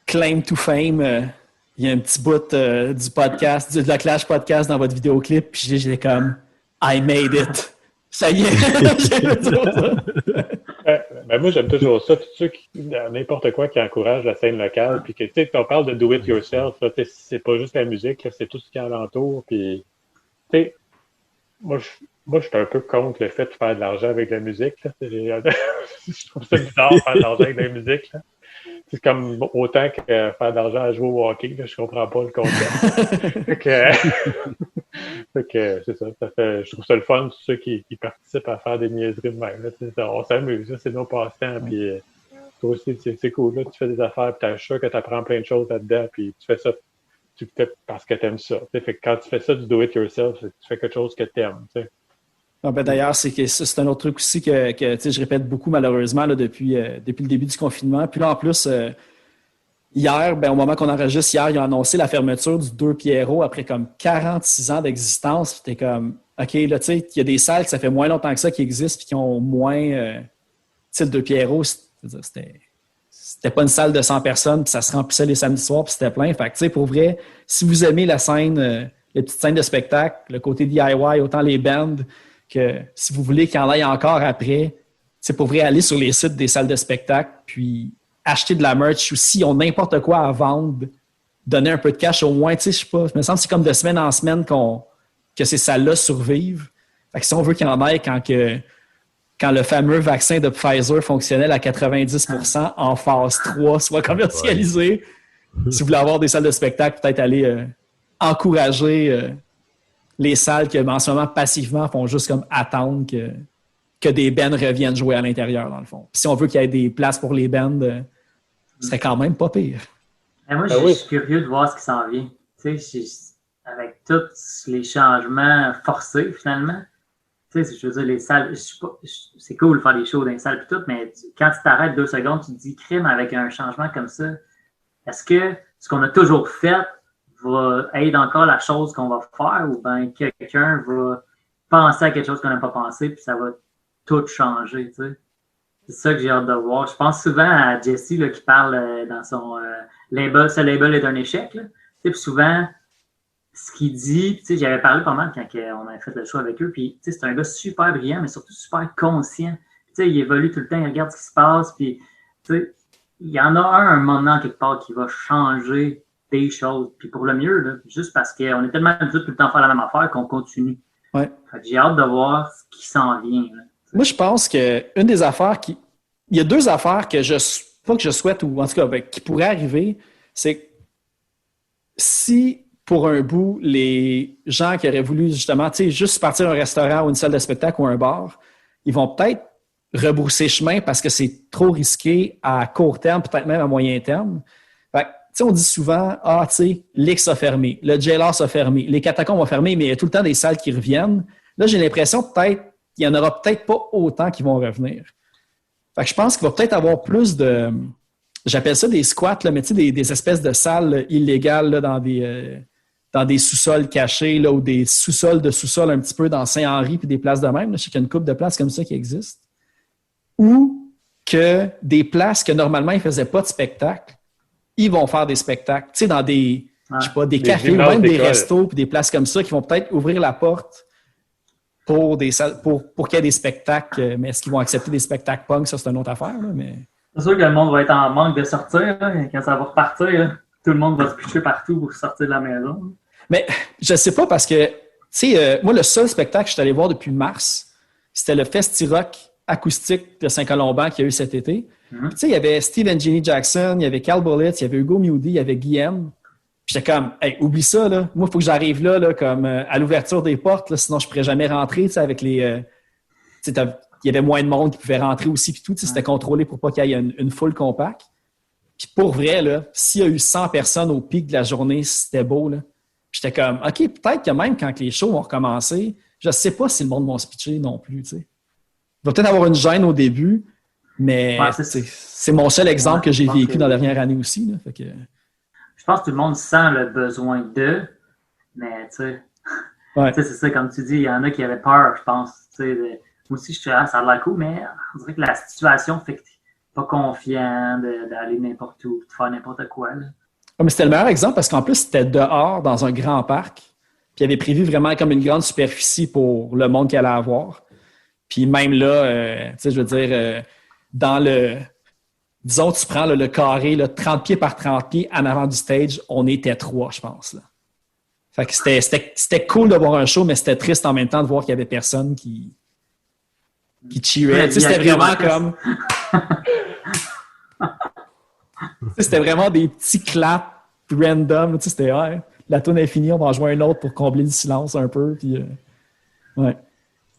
claim to fame. Il y a un petit bout du podcast, de la Clash podcast dans votre vidéoclip, puis j'étais comme « I made it ». Ça y est, j'allais dire ça. Ben moi, j'aime toujours ça. Tous ceux qui, n'importe quoi qui encourage la scène locale, puis que, tu sais, on parle de do it yourself, là, c'est pas juste la musique, là, c'est tout ce qui est alentour, puis, tu sais, moi, je suis un peu contre le fait de faire de l'argent avec la musique, là. Je trouve ça bizarre de faire de l'argent avec la musique, là. C'est comme autant que faire de l'argent à jouer au hockey, là, je comprends pas le concept. Fait que c'est ça. Je trouve ça le fun, tous ceux qui participent à faire des niaiseries de même. Là, on s'amuse, là, c'est nos passe-temps. Puis toi aussi, c'est cool. Là, tu fais des affaires, puis t'es sûr que tu apprends plein de choses là-dedans, puis tu fais ça parce que tu aimes ça. Fait que quand tu fais ça du do-it-yourself, tu fais quelque chose que tu aimes. Ah ben d'ailleurs, c'est un autre truc aussi que je répète beaucoup malheureusement là, depuis le début du confinement. Puis là, en plus, hier, au moment qu'on enregistre, hier, ils ont annoncé la fermeture du 2 Pierrot après comme 46 ans d'existence. Puis t'es comme, OK, là, tu sais, il y a des salles que ça fait moins longtemps que ça qui existent puis qui ont moins... tu sais, le 2 Pierrot, c'était pas une salle de 100 personnes puis ça se remplissait les samedis soirs puis c'était plein. Fait que, tu sais, pour vrai, si vous aimez la scène, les petites scènes de spectacle, le côté DIY, autant les bands... que si vous voulez qu'il y en ait encore après, c'est pour vrai aller sur les sites des salles de spectacle, puis acheter de la merch ou s'ils ont n'importe quoi à vendre, donner un peu de cash au moins, tu sais, je sais pas, il me semble que c'est comme de semaine en semaine que ces salles-là survivent. Fait que si on veut qu'il y en ait quand le fameux vaccin de Pfizer fonctionnel à 90% en phase 3 soit commercialisé, si vous voulez avoir des salles de spectacle, peut-être aller encourager... les salles qui, en ce moment, passivement, font juste comme attendre que des bands reviennent jouer à l'intérieur, dans le fond. Puis si on veut qu'il y ait des places pour les bands, ce serait quand même pas pire. Et moi, je suis curieux de voir ce qui s'en vient. Tu sais, avec tous les changements forcés, finalement, tu sais, je veux dire, les salles, c'est cool de faire des shows dans les salles et tout, mais quand tu t'arrêtes 2 secondes, tu te dis, crime, avec un changement comme ça, est-ce que ce qu'on a toujours fait va aider encore la chose qu'on va faire ou bien quelqu'un va penser à quelque chose qu'on n'a pas pensé puis ça va tout changer, tu sais. C'est ça que j'ai hâte de voir. Je pense souvent à Jesse là, qui parle dans son label, ce label est un échec. Là. Puis souvent, ce qu'il dit, tu sais, j'avais parlé pas mal quand on avait fait le show avec eux, puis tu sais, c'est un gars super brillant, mais surtout super conscient. Tu sais, il évolue tout le temps, il regarde ce qui se passe, puis tu sais, il y en a un moment quelque part qui va changer des choses, puis pour le mieux, là, juste parce qu'on est tellement habitué tout le temps à faire la même affaire qu'on continue. Ouais. Fait que j'ai hâte de voir ce qui s'en vient. Là. Moi, je pense qu'une des affaires il y a 2 affaires que pas que je souhaite, ou en tout cas, qui pourraient arriver, c'est que si, pour un bout, les gens qui auraient voulu, justement, tu sais, juste partir à un restaurant ou une salle de spectacle ou un bar, ils vont peut-être rebrousser chemin parce que c'est trop risqué à court terme, peut-être même à moyen terme. Fait que, tu sais, on dit souvent, tu sais, l'X a fermé, le Jailhouse a fermé, les catacombes ont fermé, mais il y a tout le temps des salles qui reviennent. Là, j'ai l'impression peut-être qu'il n'y en aura peut-être pas autant qui vont revenir. Fait que je pense qu'il va peut-être avoir plus de... J'appelle ça des squats, là, mais tu sais, des espèces de salles illégales là, dans des sous-sols cachés là, ou des sous-sols de sous-sols un petit peu dans Saint-Henri puis des places de même. Là. Je sais qu'il y a une couple de places comme ça qui existent. Ou que des places que normalement ils ne faisaient pas de spectacle, ils vont faire des spectacles. Tu sais, dans des, je sais pas, des cafés ou même des restos puis des places comme ça qui vont peut-être ouvrir la porte pour qu'il y ait des spectacles. Mais est-ce qu'ils vont accepter des spectacles punk? Ça, c'est une autre affaire. Là, mais... C'est sûr que le monde va être en manque de sortir. Là, quand ça va repartir, là, tout le monde va se picher partout pour sortir de la maison. Mais je sais pas parce que, tu sais, moi, le seul spectacle que je suis allé voir depuis mars, c'était le Festi-Rock acoustique de Saint-Colomban qu'il y a eu cet été. Mm-hmm. Tu sais, il y avait Steve and Jenny Jackson, il y avait Cal Bullitt, il y avait Hugo Mewdy, il y avait Guillaume. J'étais comme, hey, oublie ça, là. Moi, il faut que j'arrive là comme à l'ouverture des portes, là, sinon je ne pourrais jamais rentrer, tu sais, avec les... tu sais, il y avait moins de monde qui pouvait rentrer aussi, puis tout, tu sais, c'était contrôlé pour pas qu'il y ait une foule compacte. Puis pour vrai, là, s'il y a eu 100 personnes au pic de la journée, c'était beau, là. Puis j'étais comme, OK, peut-être que même quand les shows vont recommencer, je ne sais pas si le monde va se pitcher non plus, tu sais. Il va peut-être avoir une gêne au début, mais ouais, c'est mon seul exemple que j'ai vécu dans la dernière année aussi, là. Fait que... Je pense que tout le monde sent le besoin d'eux, mais tu sais, ouais. C'est ça, comme tu dis, il y en a qui avaient peur, je pense. Moi aussi, je suis ça a l'air cool, mais on dirait que la situation fait que tu n'es pas confiant d'aller n'importe où, de faire n'importe quoi. Là. Ouais, mais c'était le meilleur exemple parce qu'en plus, c'était dehors, dans un grand parc, puis il avait prévu vraiment comme une grande superficie pour le monde qu'il allait avoir. Puis même là, tu sais, je veux dire, dans le... Disons, tu prends là, le carré, là, 30 pieds par 30 pieds en avant du stage, on était 3, je pense. Là. Fait que c'était cool de voir un show, mais c'était triste en même temps de voir qu'il y avait personne qui cheerait. Tu sais, c'était vraiment comme... C'était vraiment des petits claps random. Tu sais, c'était la tune est finie, on va en jouer un autre pour combler le silence un peu. Puis, ouais.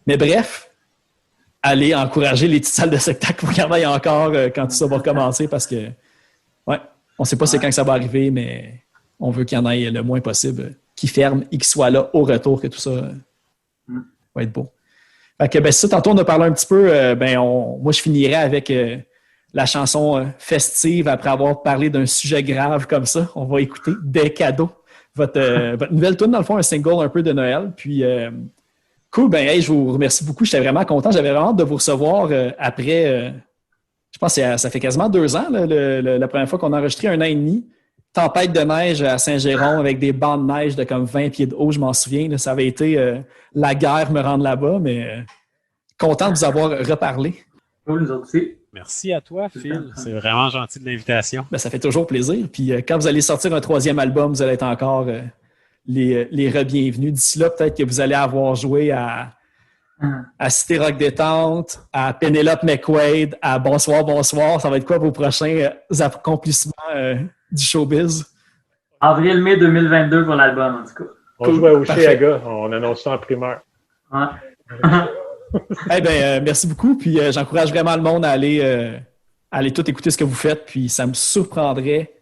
Mais bref, allez encourager les petites salles de spectacle pour qu'il y en ait encore quand tout ça va recommencer parce que ouais, on ne sait pas c'est quand que ça va arriver, mais on veut qu'il y en ait le moins possible qui ferme et qui soit là au retour, que tout ça va être beau. Fait que ben, ça, tantôt on a parlé un petit peu, moi je finirais avec la chanson festive après avoir parlé d'un sujet grave comme ça. On va écouter Des cadeaux. Votre nouvelle tune, dans le fond, un single un peu de Noël. Puis, cool, ben, hey, je vous remercie beaucoup. J'étais vraiment content. J'avais vraiment hâte de vous recevoir après, je pense que ça fait quasiment 2 ans, là, la première fois qu'on a enregistré, 1 an et demi. Tempête de neige à Saint-Jérôme avec des bancs de neige de comme 20 pieds de haut, je m'en souviens. Là, ça avait été la guerre me rendre là-bas, mais content de vous avoir reparlé. Cool, nous autres aussi. Merci à toi, Phil. C'est vraiment gentil de l'invitation. Ben, ça fait toujours plaisir. Puis quand vous allez sortir un 3e album, vous allez être encore les re-bienvenus. D'ici là, peut-être que vous allez avoir joué à Cité Rock Détente, à Penelope McQuaid, à Bonsoir, Bonsoir. Ça va être quoi vos prochains accomplissements du showbiz? Avril-mai 2022 pour l'album, en tout cas. On joue à Oshéaga. On annonce ça en primeur. Ouais. Eh bien, merci beaucoup. Puis j'encourage vraiment le monde à aller tout écouter ce que vous faites. Puis ça me surprendrait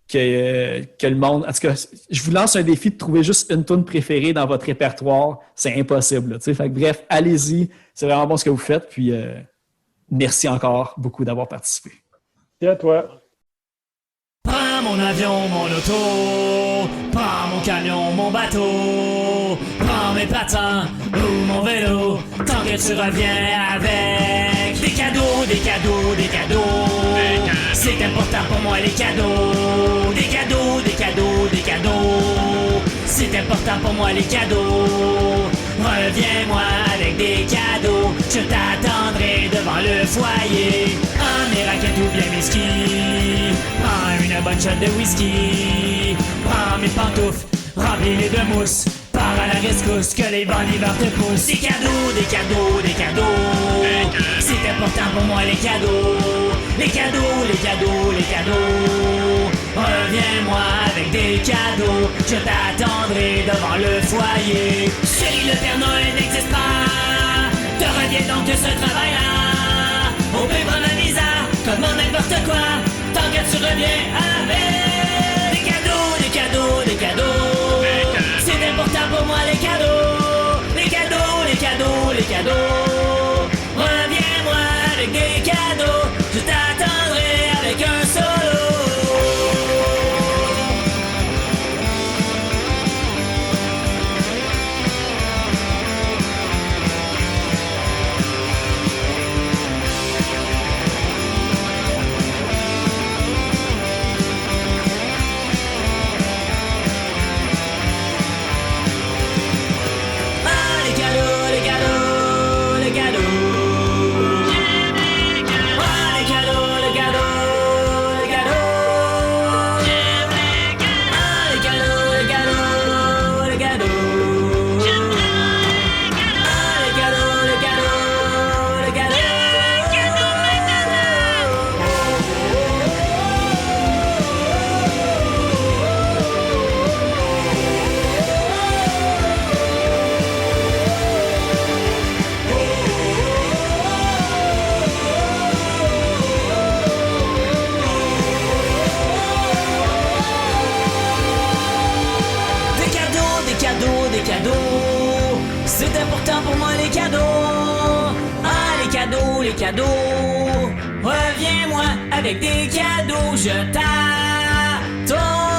que le monde... En tout cas, je vous lance un défi de trouver juste une tune préférée dans votre répertoire. C'est impossible. Là, fait que, bref, allez-y. C'est vraiment bon ce que vous faites. Puis merci encore beaucoup d'avoir participé. Merci à toi. Prends mon avion, mon auto, prends mon camion, mon bateau, prends mes patins ou mon vélo, tant que tu reviens avec des cadeaux, des cadeaux, des cadeaux. C'est important pour moi les cadeaux, des cadeaux, des cadeaux, des cadeaux. C'est important pour moi les cadeaux. Reviens-moi avec des cadeaux, je t'attendrai devant le foyer. Un miracle ou bien whisky, prends une bonne shot de whisky. Prends mes pantoufles, remplis-les de mousse, pars à la rescousse, que les vents d'hiver te poussent. Des cadeaux, des cadeaux, des cadeaux. C'est important pour moi les cadeaux. Les cadeaux, les cadeaux, les cadeaux. Reviens-moi avec des cadeaux, je t'attendrai devant le foyer. Chérie, le Père Noël n'existe pas, te reviens donc de ce travail-là. On peut prendre la visa, comme n'importe quoi, tant que tu reviens avec des cadeaux, des cadeaux, des cadeaux. C'est important pour moi les cadeaux, les cadeaux, les cadeaux, les cadeaux. Reviens-moi avec des cadeaux, je t'attendrai avec un solo. C'est important pour moi les cadeaux. Ah les cadeaux, les cadeaux. Reviens-moi avec des cadeaux, je t'attends.